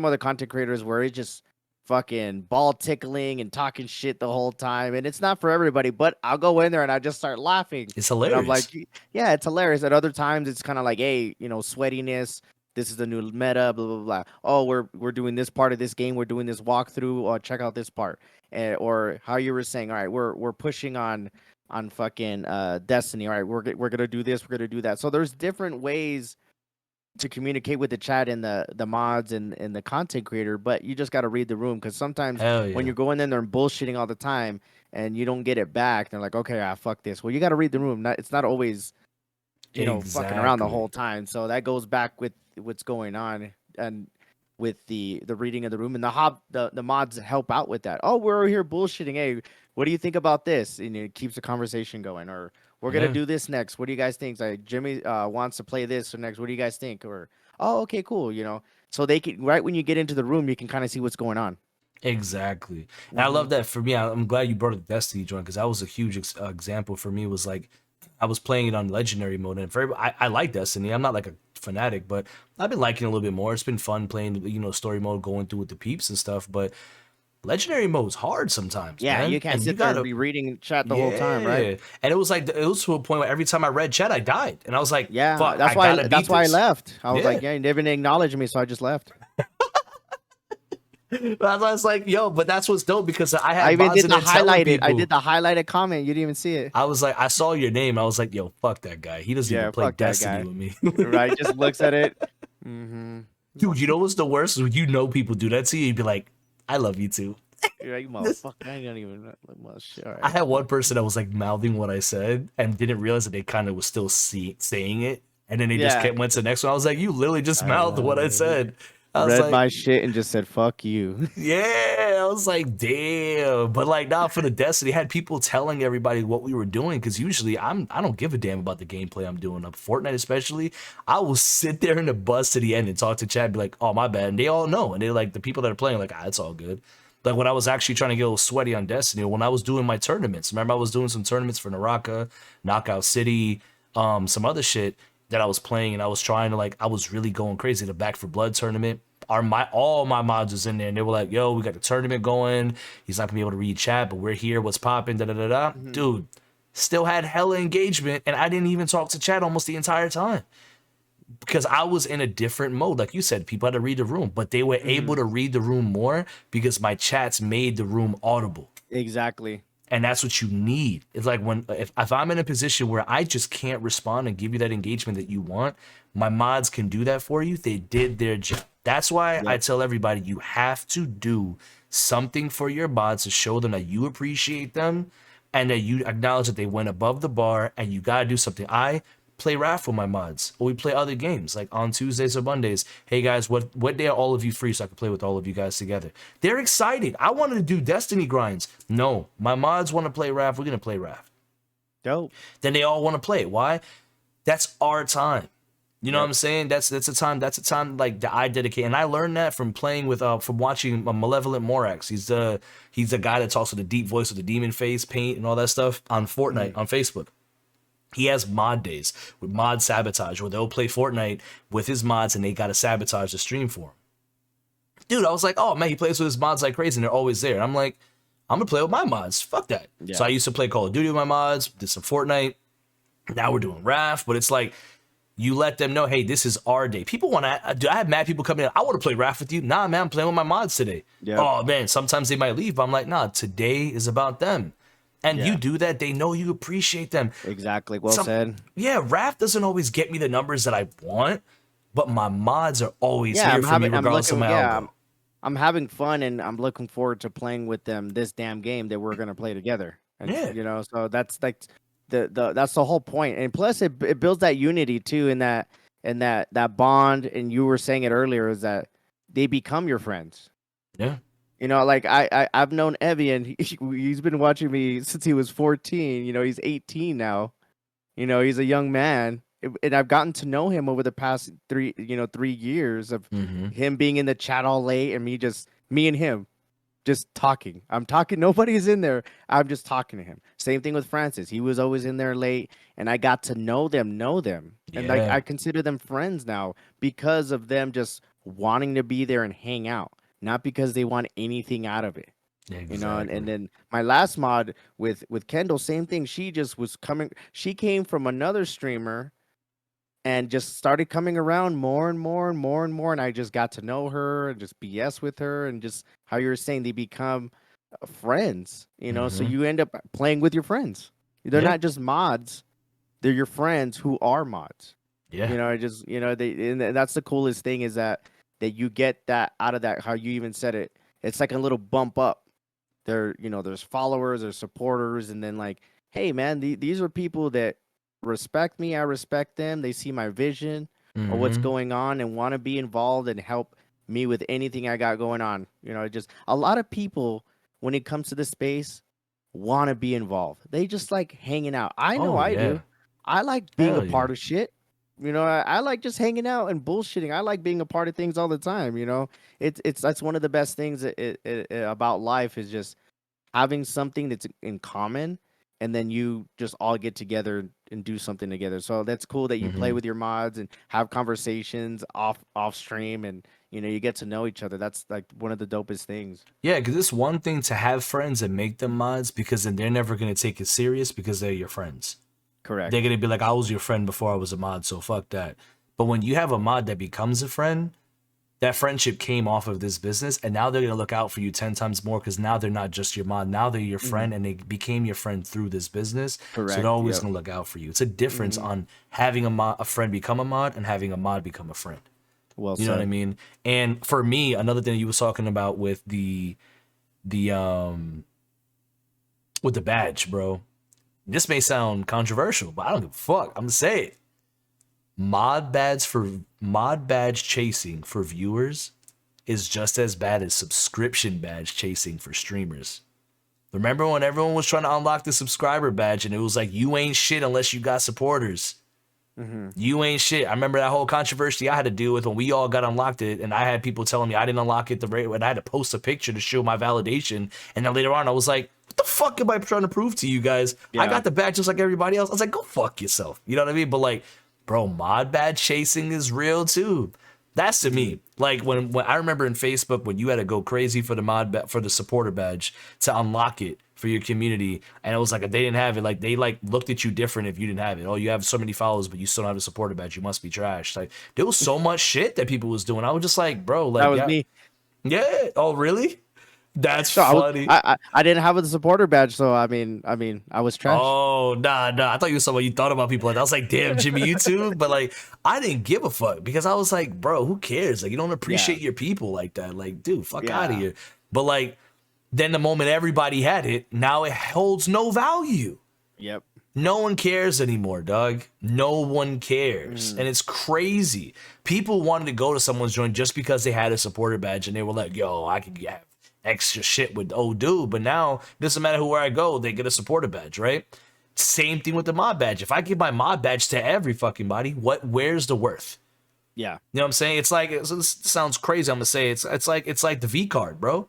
other content creators where it's just fucking ball tickling and talking shit the whole time, and it's not for everybody. But I'll go in there and I just start laughing, it's and I'm like, hilarious. yeah, it's hilarious. At other times, it's kind of like, hey, sweatiness. This is the new meta, blah blah blah. Oh, we're doing this part of this game. We're doing this walkthrough. Check out this part. Or how you were saying, all right, we're pushing on fucking Destiny. All right, we're gonna do this, we're gonna do that. So there's different ways to communicate with the chat and the mods and the content creator, but you just got to read the room because sometimes Hell when yeah. you're going in there and bullshitting all the time and you don't get it back, they're like, okay, fuck this. Well, you got to read the room. It's not always fucking around the Exactly. whole time. So that goes back with what's going on and with the reading of the room and the mods help out with that. Oh, we're here bullshitting. Hey, what do you think about this? And it keeps the conversation going. Or we're gonna Yeah. do this next. What do you guys think? Like Jimmy wants to play this or next. What do you guys think? Or oh, okay, cool. So they can right when you get into the room, you can kind of see what's going on. Exactly. And I Hmm. love that for me. I'm glad you brought up the Destiny joint because that was a huge example for me. Was like I was playing it on legendary mode, and I like Destiny. I'm not like a fanatic, but I've been liking it a little bit more. It's been fun playing, story mode, going through with the peeps and stuff. But legendary mode's hard sometimes, Yeah, man. you can't And you sit there and gotta, be reading chat the whole time, right? yeah. And it was to a point where every time I read chat, I died, and I was like, Yeah, fuck, I gotta beat that's why I this. left. I was Yeah. like, yeah, you didn't acknowledge me, so I just left. But I was like, yo, but that's what's dope because I I had even mods did in the there telling highlighted. I people. did the highlighted comment. You didn't even see it. I was like, I saw your name. I was like, yo, fuck that guy. He doesn't even Yeah, play fuck that Destiny guy. with me. Right? Just looks at it. Mm-hmm. Dude, you know what's the worst? When people do that to you, you'd be like, I love you too. You're like, motherfucker. I don't even. Well, shit. All I right. had one person that was like mouthing what I said and didn't realize that they kind of was still saying it. And then they just Yeah. kept went to the next one. I was like, you literally just mouthed what I said. I was Read like, my shit and just said, fuck you. yeah, I was like, damn. But like now for the Destiny, I had people telling everybody what we were doing because usually I don't give a damn about the gameplay I'm doing. Up Fortnite especially, I will sit there in the bus to the end and talk to chat, and be like, oh my bad, and they all know, and they're like the people that are playing like, it's all good. Like when I was actually trying to get a little sweaty on Destiny, or when I was doing my tournaments. Remember I was doing some tournaments for Naraka, Knockout City, some other shit that I was playing, and I was trying to I was really going crazy. The Back for Blood tournament, all my mods was in there, and they were like, "Yo, we got the tournament going. He's not gonna be able to read chat, but we're here. What's popping? Da da da da." Mhm. Dude, still had hella engagement, and I didn't even talk to chat almost the entire time because I was in a different mode. Like you said, people had to read the room, but they were able Mhm. to read the room more because my chats made the room audible. Exactly. And that's what you need. It's like when if I'm in a position where I just can't respond and give you that engagement that you want, my mods can do that for you. They did their job. That's why I Yep. tell everybody you have to do something for your mods to show them that you appreciate them and that you acknowledge that they went above the bar, and you gotta do something. I play raft with my mods, or we play other games like on Tuesdays or Mondays. Hey guys, what day are all of you free so I can play with all of you guys together? They're excited. I wanted to do Destiny grinds. No, my mods want to play raft. We're gonna play raft. Dope. Then they all want to play it. Why? That's our time. You know what Yep. I'm saying? That's a time like that I dedicate, and I learned that from playing with from watching Malevolent Morax. He's the guy that talks with the deep voice with the demon face paint and all that stuff on Fortnite Mhm. on Facebook. He has mod days with mod sabotage where they'll play Fortnite with his mods and they gotta sabotage the stream for him. Dude, I was like, oh man, he plays with his mods like crazy and they're always there. And I'm like, I'm gonna play with my mods. Fuck that. So Yeah. I used to play Call of Duty with my mods, did some Fortnite. Now we're doing Raft, but it's like you let them know, hey, this is our day. People want to. I have mad people coming in. I want to play Raft with you. Nah, man, I'm playing with my mods today. Yep. Oh man, sometimes they might leave, but I'm like, nah, today is about them. And you Yeah. do that, they know you appreciate them. Exactly. Well Some said. Yeah, Raft doesn't always get me the numbers that I want, but my mods are always Yeah, here for me I'm regardless of looking. my Yeah, algo. I'm having fun and I'm looking forward to playing with them this damn game that we're gonna play together. And Yeah, you know, so that's like the that's the whole point. And plus, it builds that unity too, in that bond. And you were saying it earlier, is that they become your friends. yeah. You know, like I've known Evie, and he's been watching me since he was 14. You know, he's 18 now. You know, he's a young man, and I've gotten to know him over the past 3 years of Mm-hmm. him being in the chat all late, and me and him just talking. I'm talking. Nobody's in there. I'm just talking to him. Same thing with Francis. He was always in there late, and I got to know them, and like Yeah, I consider them friends now because of them just wanting to be there and hang out, not because they want anything out of it. You know, and exactly. then my last mod with Kendall, same thing. She just was coming. She came from another streamer and just started coming around more and more and more and more. And I just got to know her and just BS with her, and just how you were saying, they become friends, you know? So Mm-hmm. you end up playing with your friends. They're Yeah, not just mods, they're your friends who are mods. yeah. You know, I just, and that's the coolest thing, is that you get that out of that, how you even said it. It's like a little bump up. There's followers, there's supporters, and then like, hey man, these are people that respect me, I respect them, they see my vision or what's Mm-hmm. going on, and want to be involved and help me with anything I got going on. Just a lot of people, when it comes to this space, want to be involved. They just like hanging out. I know Oh I do. yeah. I like being a Hell yeah. part of shit. I like just hanging out and bullshitting. I like being a part of things all the time. It's that's one of the best things about life, is just having something that's in common, and then you just all get together and do something together. So that's cool that you play Mm-hmm. with your mods and have conversations off stream, and you get to know each other. That's like one of the dopest things. Yeah, because it's one thing to have friends and make them mods because then they're never gonna take it serious because they're your friends. They're Correct. gonna be like, I was your friend before I was a mod, so fuck that. But when you have a mod that becomes a friend, that friendship came off of this business, and now they're gonna look out for you 10 times more because now they're not just your mod, now they're your Hmm. friend, and they became your friend through this business. So they're Correct. always Yep. gonna look out for you. It's a difference Hmm. on having a friend become a mod and having a mod become a friend. Well You know what I said. mean? And for me, another thing you was talking about the with the badge, bro. This may sound controversial, but I don't give a fuck. I'm gonna say it. Mod badge chasing for viewers is just as bad as subscription badge chasing for streamers. Remember when everyone was trying to unlock the subscriber badge and it was like you ain't shit unless you got supporters. Hmm. You ain't shit. I remember that whole controversy I had to deal with when we all got unlocked it, and I had people telling me I didn't unlock it the right way, and I had to post a picture to show my validation. And then later on, I was like, "What the fuck am I trying to prove to you guys? I Yeah. got the badge just like everybody else." I was like, "Go fuck yourself." You know what I mean? But like, bro, mod badge chasing is real too. That's to Hmm. me. Like when I remember in Facebook when you had to go crazy for for the supporter badge to unlock it for your community, and it was like if they didn't have it, like they like looked at you different if you didn't have it. Oh, you have so many followers, but you still don't have a supporter badge. You must be trash. Like there was so much shit that people was doing. I was just like, bro, That like was yeah, me. yeah. Oh, really? That's No, funny. I didn't have a supporter badge, so I was trash. Oh, nah. I thought you were someone you thought about people like that. I was like, damn, Jimmy, you too. But like, I didn't give a fuck because I was like, bro, who cares? Like, you don't Yeah. appreciate your people like that. Like, dude, fuck out of Yeah. here. But like, then the moment everybody had it, now it holds no value. Yep. No one cares anymore, Doug. No one cares. Hmm. And it's crazy. People wanted to go to someone's joint just because they had a supporter badge and they were like, yo, I could have extra shit with old dude. But now, it doesn't matter who where I go, they get a supporter badge, right? Same thing with the mod badge. If I give my mod badge to every fucking body, where's the worth? Yeah. You know what I'm saying? It's like this sounds crazy. I'm gonna say it's like the V card, bro.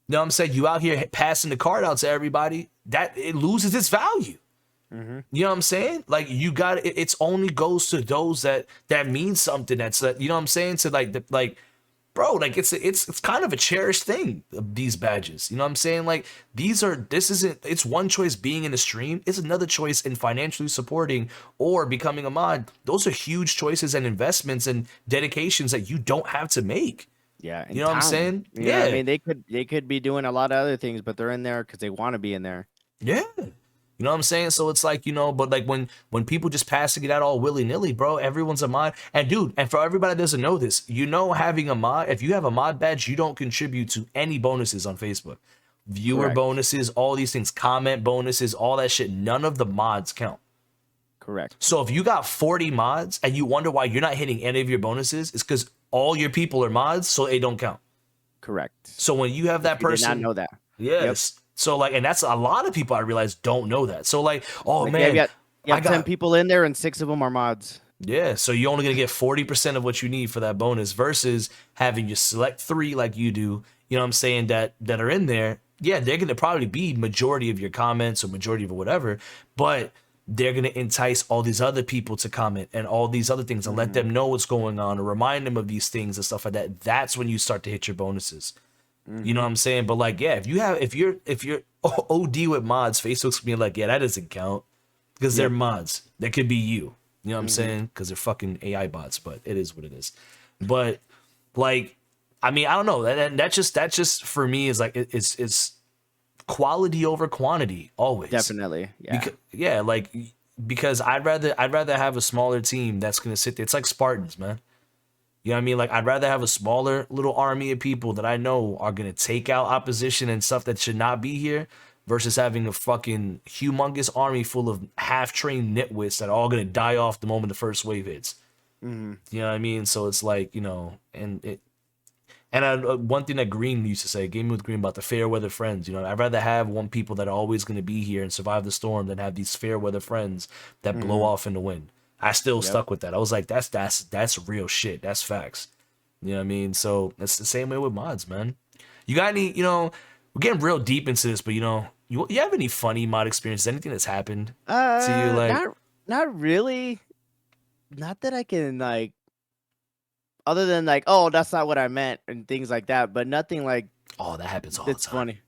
You know what I'm saying? You out here passing the card out to everybody, that it loses its value. Hmm. You know what I'm saying? Like you got it. It's only goes to those that means something. That's that. You know what I'm saying? To like, bro, like it's kind of a cherished thing. These badges. You know what I'm saying? Like this isn't. It's one choice being in the stream. It's another choice in financially supporting or becoming a mod. Those are huge choices and investments and dedications that you don't have to make. Yeah, You and know what I'm time. saying? You know what I Yeah. mean? They could be doing a lot of other things, but they're in there because they want to be in there. Yeah. You know what I'm saying? So it's like, but like when people just passing it out all willy-nilly, bro, everyone's a mod. And dude, and for everybody that doesn't know this, having a mod, if you have a mod badge, you don't contribute to any bonuses on Facebook. Viewer Correct. bonuses, all these things, comment bonuses, all that shit, none of the mods count. Correct. So if you got 40 mods and you wonder why you're not hitting any of your bonuses, it's because all your people are mods, so they don't count. Correct. So when you have that If you did not person, know that. yes. Yep. So like, and that's a lot of people I realize don't know that. So like, oh Like, man, you have 10 people in there and 6 of them are mods. Yeah, so you're only gonna get 40% of what you need for that bonus versus having you select 3 like you do. You know what I'm saying, that are in there. Yeah, they're gonna probably be majority of your comments or majority of whatever, but they're gonna entice all these other people to comment and all these other things and let them know what's going on or remind them of these things and stuff like that. That's when you start to hit your bonuses. You know what I'm saying? But like, yeah, if you're OD with mods, Facebook's gonna be like, yeah, that doesn't count because they're mods. That could be you. You know what I'm saying? Because they're fucking AI bots, but it is what it is. But like, I mean, I don't know. That just for me is like it's quality over quantity always. Definitely. Yeah. Because I'd rather have a smaller team that's gonna sit there. It's like Spartans, man. You know what I mean? Like, I'd rather have a smaller little army of people that I know are going to take out opposition and stuff that should not be here versus having a fucking humongous army full of half-trained nitwits that are all going to die off the moment the first wave hits. You know what I mean? So it's like, one thing that Green used to say, Gaming with Green, about the fair weather friends. I'd rather have one people that are always going to be here and survive the storm than have these fair weather friends that blow off in the wind. I still stuck with that. I was like, that's real shit. That's facts. You know what I mean? So it's the same way with mods, man. You got any, we're getting real deep into this, but you have any funny mod experiences? Anything that's happened to you? Like, not really. Not that I can like, other than like, oh, that's not what I meant and things like that. But nothing like, oh, that happens all the time. Funny.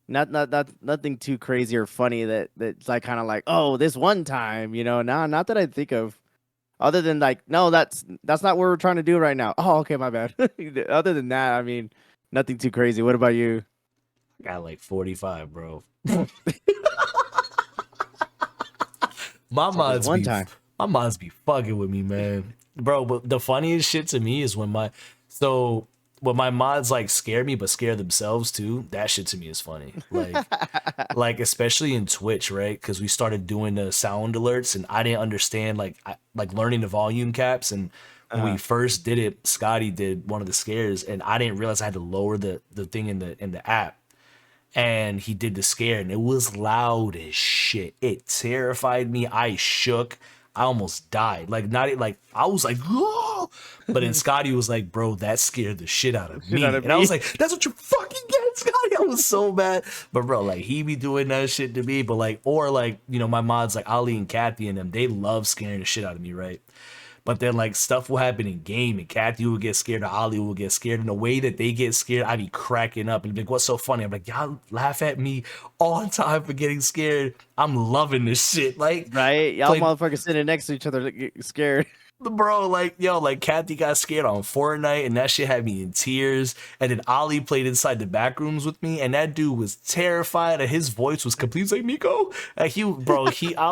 Nothing too crazy or funny that's like kind of like, oh, this one time, not that I think of, other than like, no, that's not what we're trying to do right now. Oh, okay, my bad. Other than that, I mean, nothing too crazy. What about you? I got like 45, bro. My mods be fucking with me, man, bro. But the funniest shit to me is when my mods like scare me but scare themselves too. That shit to me is funny. Like especially in Twitch, right? Because we started doing the sound alerts and I didn't understand like learning the volume caps. And when we first did it, Scotty did one of the scares and I didn't realize I had to lower the thing in the app. And he did the scare and it was loud as shit. It terrified me. I shook. I almost died. Like, not like I was like, whoa! But then Scotty was like, bro, that scared the shit out of me. And I was like, that's what you fucking get, Scotty. I was so mad. But bro, like he be doing that shit to me. But like, or like, my mods like Ali and Kathy and them, they love scaring the shit out of me, right? But then like stuff will happen in game and Kathy will get scared or Ali will get scared. And the way that they get scared, I be cracking up and be like, what's so funny? I'm like, y'all laugh at me all the time for getting scared. I'm loving this shit. Like, right? Y'all motherfuckers sitting next to each other like, scared. Bro, like, Kathy got scared on Fortnite and that shit had me in tears. And then Ali played inside the back rooms with me and that dude was terrified and his voice was complete. He's like, Miko? I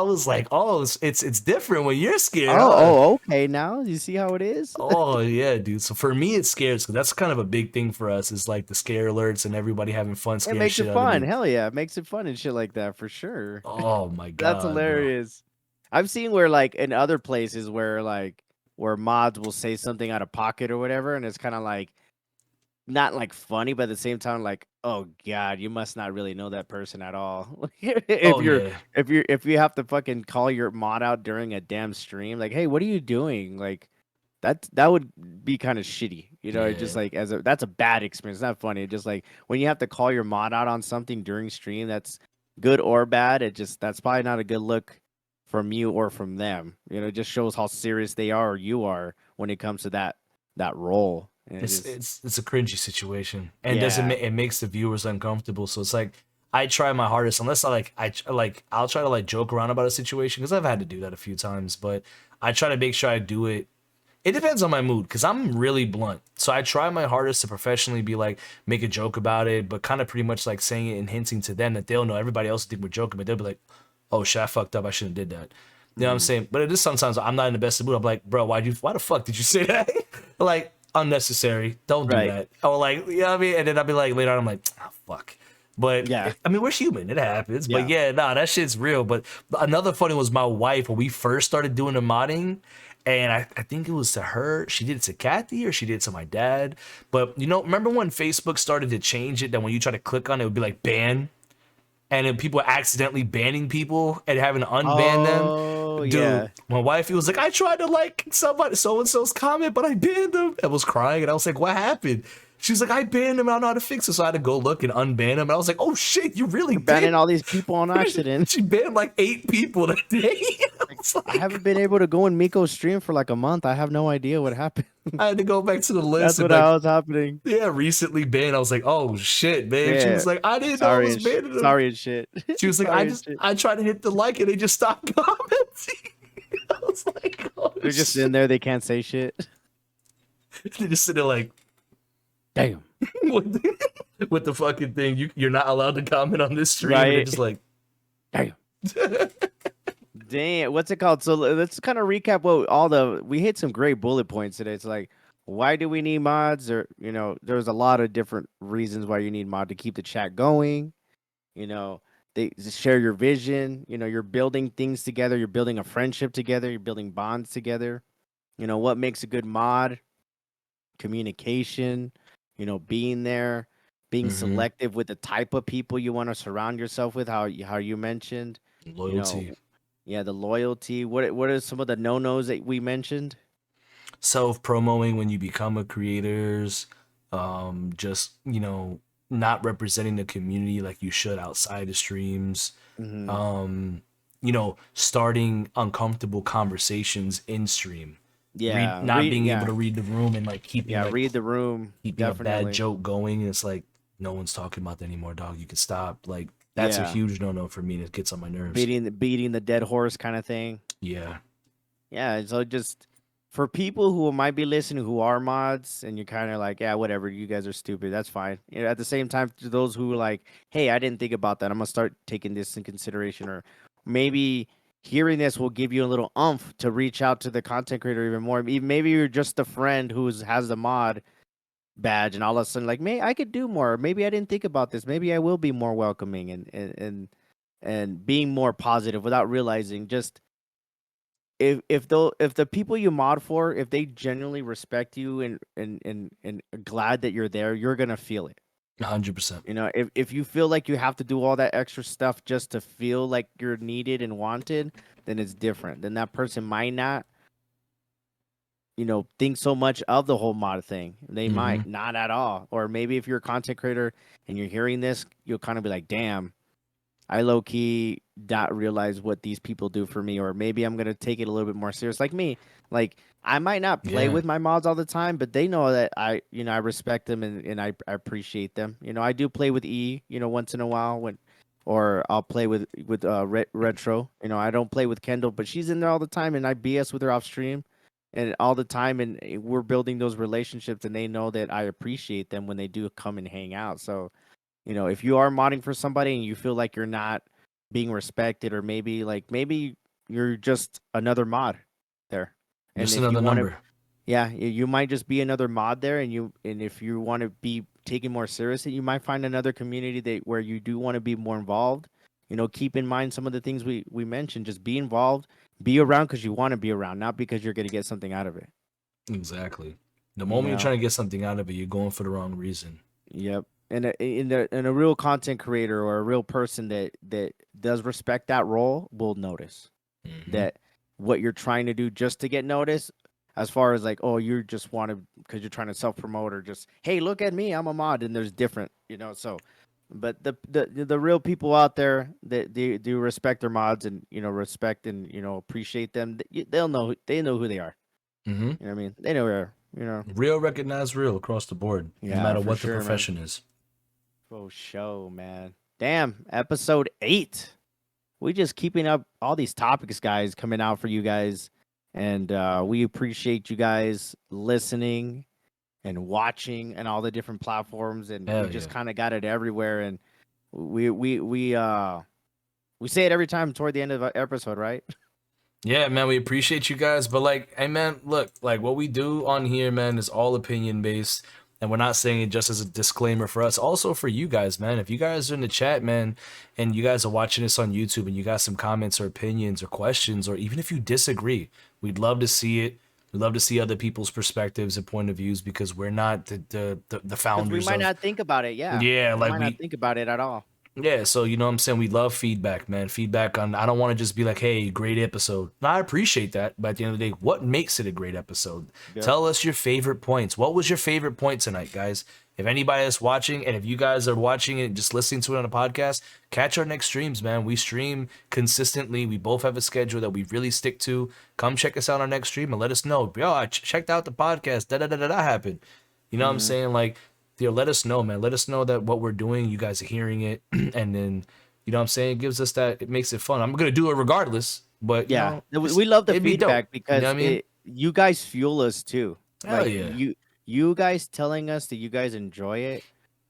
was like, oh, it's different when you're scared. Oh, okay. Now you see how it is? Oh, yeah, dude. So for me, it scares because that's kind of a big thing for us is like the scare alerts and everybody having fun. It makes it fun. Hell yeah. It makes it fun and shit like that for sure. Oh, my God. That's hilarious. Bro. I've seen where like in other places where mods will say something out of pocket or whatever, and it's kind of like not like funny, but at the same time like, oh god, you must not really know that person at all. If you have to fucking call your mod out during a damn stream, like, hey, what are you doing? Like that would be kind of shitty, It's just like that's a bad experience, not funny. It's just like when you have to call your mod out on something during stream, that's good or bad. That's probably not a good look from you or from them. It just shows how serious they are or you are when it comes to that role. And it's a cringy situation, and it makes the viewers uncomfortable. So it's like I try my hardest, unless I'll try to like joke around about a situation because I've had to do that a few times, but I try to make sure I do it. It depends on my mood because I'm really blunt. So I try my hardest to professionally be like, make a joke about it, but kind of pretty much like saying it and hinting to them that they'll know everybody else think we're joking, but they'll be like, oh shit, I fucked up. I shouldn't have did that. You know what I'm Mm, saying? But it is sometimes I'm not in the best mood. I'm like, bro, why the fuck did you say that? Like, unnecessary. Don't do right. that. Or like, you know what I mean? And then I'll be like, later on, I'm like, oh, fuck. But Yeah. I mean, we're human. It happens. But Yeah. yeah, nah, that shit's real. But another funny was my wife when we first started doing the modding. And I think it was to her. She did it to Kathy or she did it to my dad. But you know, remember when Facebook started to change it that when you try to click on it, it would be like ban? And then people accidentally banning people and having to unban them. Oh Dude, yeah. my wife, he was like, I tried to like somebody so and so's comment, but I banned them. I was crying, and I was like, what happened? She was like, I banned him. I don't know how to fix it, so I had to go look and unban him. And I was like, oh shit, you really You're banning did. all these people on accident. She banned like 8 people that day. I Like, was I haven't like, been able to go in Miko's stream for like a month. I have no idea what happened. I had to go back to the list That's and what like, was happening. yeah, recently banned. I was like, oh shit, babe. She Yeah. was like, I didn't know I was banning them. Sorry and shit. She was like, Sorry and shit. I tried to hit the like and they just stopped commenting. I was like, oh They're just in shit. there. They can't say shit. They just sitting there like Damn. with with the fucking thing. You're not allowed to comment on this stream, and they're Right. just like, Damn. Damn. What's it called? So let's kind of recap what all we hit some great bullet points today. It's like, why do we need mods? Or, there's a lot of different reasons why you need mod to keep the chat going. You know, they just share your vision. You're building things together. You're building a friendship together. You're building bonds together. What makes a good mod? Communication, being there, being mm-hmm, selective with the type of people you want to surround yourself with, how you mentioned, you know, loyalty, yeah, the loyalty. What are some of the no-nos that we mentioned? self promoting when you become a creators, just not representing the community like you should outside of streams. Hmm. Um, starting uncomfortable conversations in stream. Yeah, Not being able yeah, to read the room and like yeah, read the room, keeping a bad definitely. joke going. It's like no one's talking about that anymore, dog. You can stop. Like that's a Yeah, huge no no for me. That gets on my nerves. beating the dead horse kind of thing. Yeah, Yeah, so just for people who might be listening who are mods and you're kind of like, yeah, whatever, you guys are stupid. That's fine. At the same time, to those who are like, hey, I didn't think about that. I'm gonna start taking this in consideration, or maybe hearing this will give you a little umph to reach out to the content creator even more. Maybe you're just a friend who has the mod badge, and all of a sudden, like, I could do more. Maybe I didn't think about this. Maybe I will be more welcoming and being more positive without realizing just if the people you mod for, if they genuinely respect you and are glad that you're there, you're gonna feel it. 100%. If you feel like you have to do all that extra stuff just to feel like you're needed and wanted, then it's different. Then that person might not, think so much of the whole mod thing. They Mm-hmm. might not at all. Or maybe if you're a content creator and you're hearing this, you'll kind of be like, damn, I low key not realize what these people do for me, or maybe I'm gonna take it a little bit more serious. Like me, like I might not play Yeah. with my mods all the time, but they know that I respect them and I appreciate them. I do play with E, once in a while or I'll play with retro. I don't play with Kendall, but she's in there all the time, and I BS with her off stream, and all the time, and we're building those relationships, and they know that I appreciate them when they do come and hang out. So if you are modding for somebody and you feel like you're not being respected, or maybe you're just another mod there. And Just if you another want to, number. yeah, you might just be another mod there, and if you want to be taken more seriously, you might find another community where you do want to be more involved. Keep in mind some of the things we mentioned. Just be involved, be around because you want to be around, not because you're going to get something out of it. Exactly. The You moment you're know. trying to get something out of it, you're going for the wrong reason. Yep. And a real content creator or a real person that does respect that role will notice Mm-hmm. that what you're trying to do just to get noticed, as far as like, oh, you just want to because you're trying to self promote, or just, hey, look at me, I'm a mod, and there's different, so but the real people out there that they do respect their mods, and respect and appreciate them, they know who they are. Mm-hmm. You know what I mean? They know where, Real recognize real across the board, no yeah, matter for what the sure, man. profession is. Oh, show, man. Damn, episode 8. We just keeping up all these topics, guys, coming out for you guys. And we appreciate you guys listening and watching and all the different platforms. And we Hell just yeah. kind of got it everywhere. And we We say it every time toward the end of an episode, right? Yeah, man, we appreciate you guys, but like, hey, man, look, like what we do on here, man, is all opinion based, and we're not saying it just as a disclaimer for us, also for you guys, man. If you guys are in the chat, man, and you guys are watching this on YouTube, and you got some comments or opinions or questions, or even if you disagree, we'd love to see it. We'd love to see other people's perspectives and point of views because we're not the Because we founders might of. not think about it. Yeah, Yeah, we like might not we think about it at all. yeah, so you know what I'm saying? We love feedback, man. Feedback on I don't want to just be like, hey, great episode. No, I appreciate that. But at the end of the day, what makes it a great episode? Yep. Tell us your favorite points. What was your favorite point tonight, guys? If anybody is watching, and if you guys are watching and just listening to it on a podcast, catch our next streams, man. We stream consistently. We both have a schedule that we really stick to. Come check us out on our next stream and let us know. Yo, I checked out the podcast. Da da da da da happened. You know what I'm Hmm. saying? Like, let us know, man. Let us know that what we're doing, you guys are hearing it, and then you know what I'm saying, it gives us that, it makes it fun. I'm gonna do it regardless, but you Yeah, know, we love the it'd be dope. feedback You know what because I mean? it you guys fuel us too. Hell Like yeah. you guys telling us that you guys enjoy it.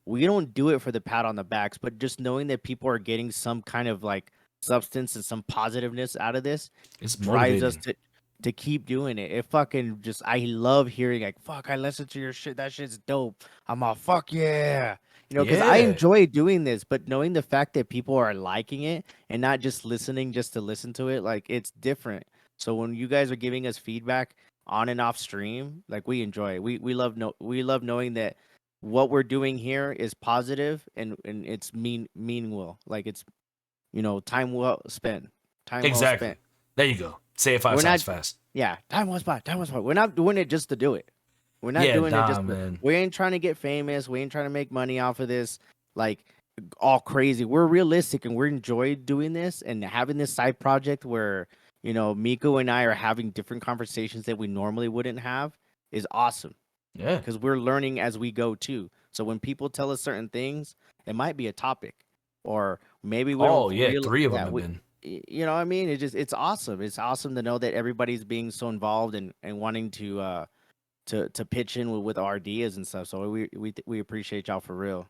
We don't do it for the pat on the backs, but just knowing that people are getting some kind of like substance and some positiveness out of this It's drives us motivating. to keep doing it. It fucking just I love hearing like fuck I listen to your shit. That shit's dope. I'm all fuck yeah. You know, because I Yeah. enjoy doing this, but knowing the fact that people are liking it and not just listening just to listen to it, like it's different. So when you guys are giving us feedback on and off stream, like we enjoy it. We love knowing that what we're doing here is positive and it's meaningful. Like it's time well spent. Time well spent. Exactly. There you go. Say it five We're times not fast. yeah, time was spent. Time was spent. We're not doing it just to do it. We're not Yeah, doing it nah, just to man. we ain't trying to get famous. We ain't trying to make money off of this. Like all crazy. We're realistic and we enjoy doing this and having this side project where, Miko and I are having different conversations that we normally wouldn't have is awesome Yeah. because we're learning as we go too. So when people tell us certain things, it might be a topic, or maybe we don't Oh yeah, real. three of them Yeah, have been. you know what I mean. It's awesome. It's awesome to know that everybody's being so involved and wanting to pitch in with our ideas and stuff. So we appreciate y'all for real.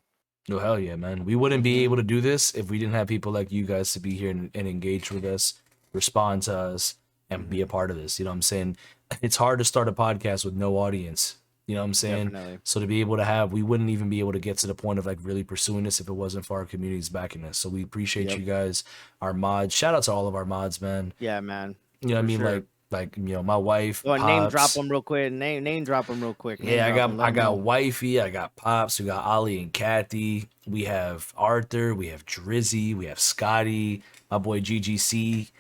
No, hell yeah, man. We wouldn't be Hmm. able to do this if we didn't have people like you guys to be here and engage with us, respond to us, and be a Hmm. part of this. You know what I'm saying? It's hard to start a podcast with no audience. You know what I'm saying? Definitely. So to be able to have, we wouldn't even be able to get to the point of like really pursuing this if it wasn't for our communities backing us. So we appreciate Yep. you guys, our mods. Shout out to all of our mods, man. Yeah, man. You know what I For mean? sure. My wife, Go and name drop pops. them real quick. Name drop them real quick. Name Yeah, drop them. Let I them got know. wifey, I got pops, we got Ollie and Kathy, we have Arthur, we have Drizzy, we have Scotty, my boy GGC.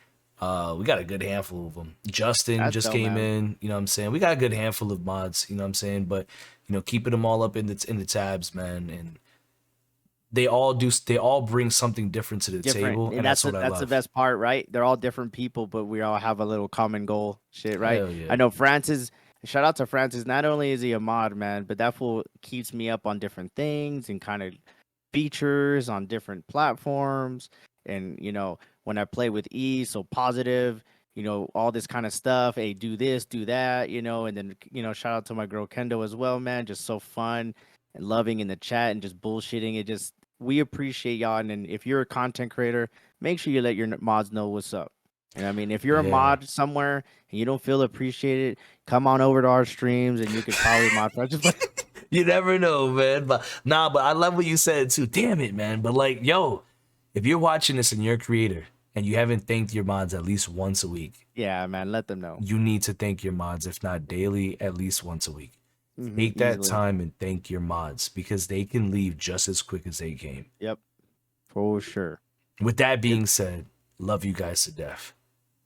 We got a good handful of them. Justin That's just dope, came man. in. You know what I'm saying? We got a good handful of mods. You know what I'm saying? But keeping them all up in the tabs, man. And they all bring something different to the Different, table, and and that's what I that's the love. best part, right? They're all different people, but we all have a little common goal, shit, right? Hell I yeah. know Francis. Shout out to Francis. Not only is he a mod, man, but that fool keeps me up on different things and kind of features on different platforms. And when I play with E, so positive. All this kind of stuff. Hey, do this, do that. And then shout out to my girl Kendo as well, man. Just so fun and loving in the chat and just bullshitting. It just we appreciate y'all. And then if you're a content creator, make sure you let your mods know what's up. And I mean, if you're a Yeah. mod somewhere and you don't feel appreciated, come on over to our streams and you could probably mod for us. Just like, You never know, man. But nah, but I love what you said too. Damn it, man. But like, yo, if you're watching this and you're a creator and you haven't thanked your mods at least once a week, yeah, man, let them know. you need to thank your mods, if not daily, at least once a week. Take that Easily. time and thank your mods because they can leave just as quick as they came. Yep, for sure. With that Just being said, love you guys to death.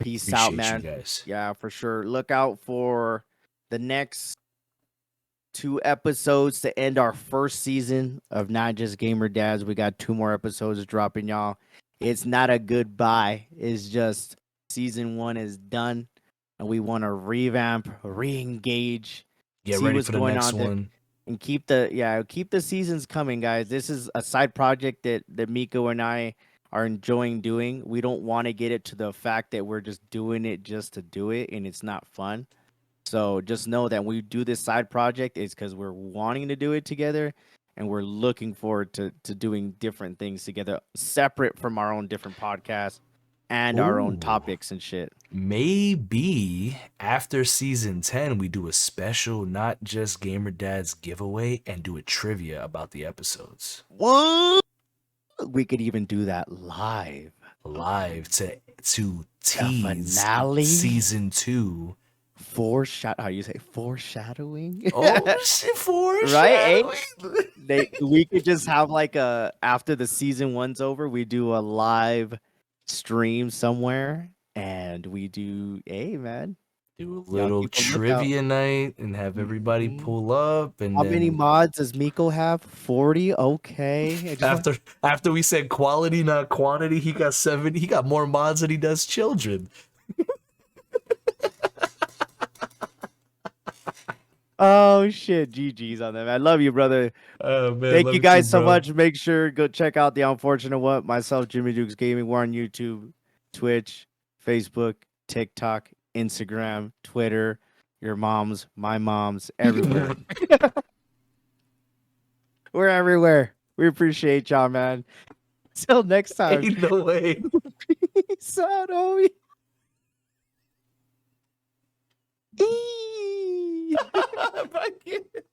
peace out, Appreciate you man. guys. Yeah, for sure. Look out for the next 2 episodes to end our first season of Not Just Gamer Dads. We got 2 more episodes dropping, y'all. It's not a goodbye. It's just season 1 is done, and we want to revamp, re-engage, Get see ready what's for the going next on there, one. and keep the seasons coming, guys. This is a side project that Miko and I are enjoying doing. We don't want to get it to the fact that we're just doing it just to do it, and it's not fun. So just know that when we do this side project, it's because we're wanting to do it together, and we're looking forward to doing different things together, separate from our own different podcasts and our own Ooh. topics and shit. Maybe after season 10, we do a special, not just Gamer Dad's giveaway, and do a trivia about the episodes. What? We could even do that live. Live to The tease finale. season 2. How you say foreshadowing? Oh, shit, Right? foreshadowing. We could just have like after the season 1's over, we do a live stream somewhere, and we do, hey man, Do a y'all little keep a lookout. trivia night and have everybody Mhm. pull up, and How many then mods does Miko have? 40. Okay. I just want. after we said quality, not quantity, he got 7. He got more mods than he does children. Oh shit, GG's on that. I love you, brother. Oh man, Thank love you you too, guys so bro. much. Make sure go check out the Unfortunate What. Myself, Jimmy Dukes Gaming. We're on YouTube, Twitch, Facebook, TikTok, Instagram, Twitter. Your mom's, my mom's, everywhere. We're everywhere. We appreciate y'all, man. Till next time. Ain't no way. Peace out, homie. Eee. Fuck it.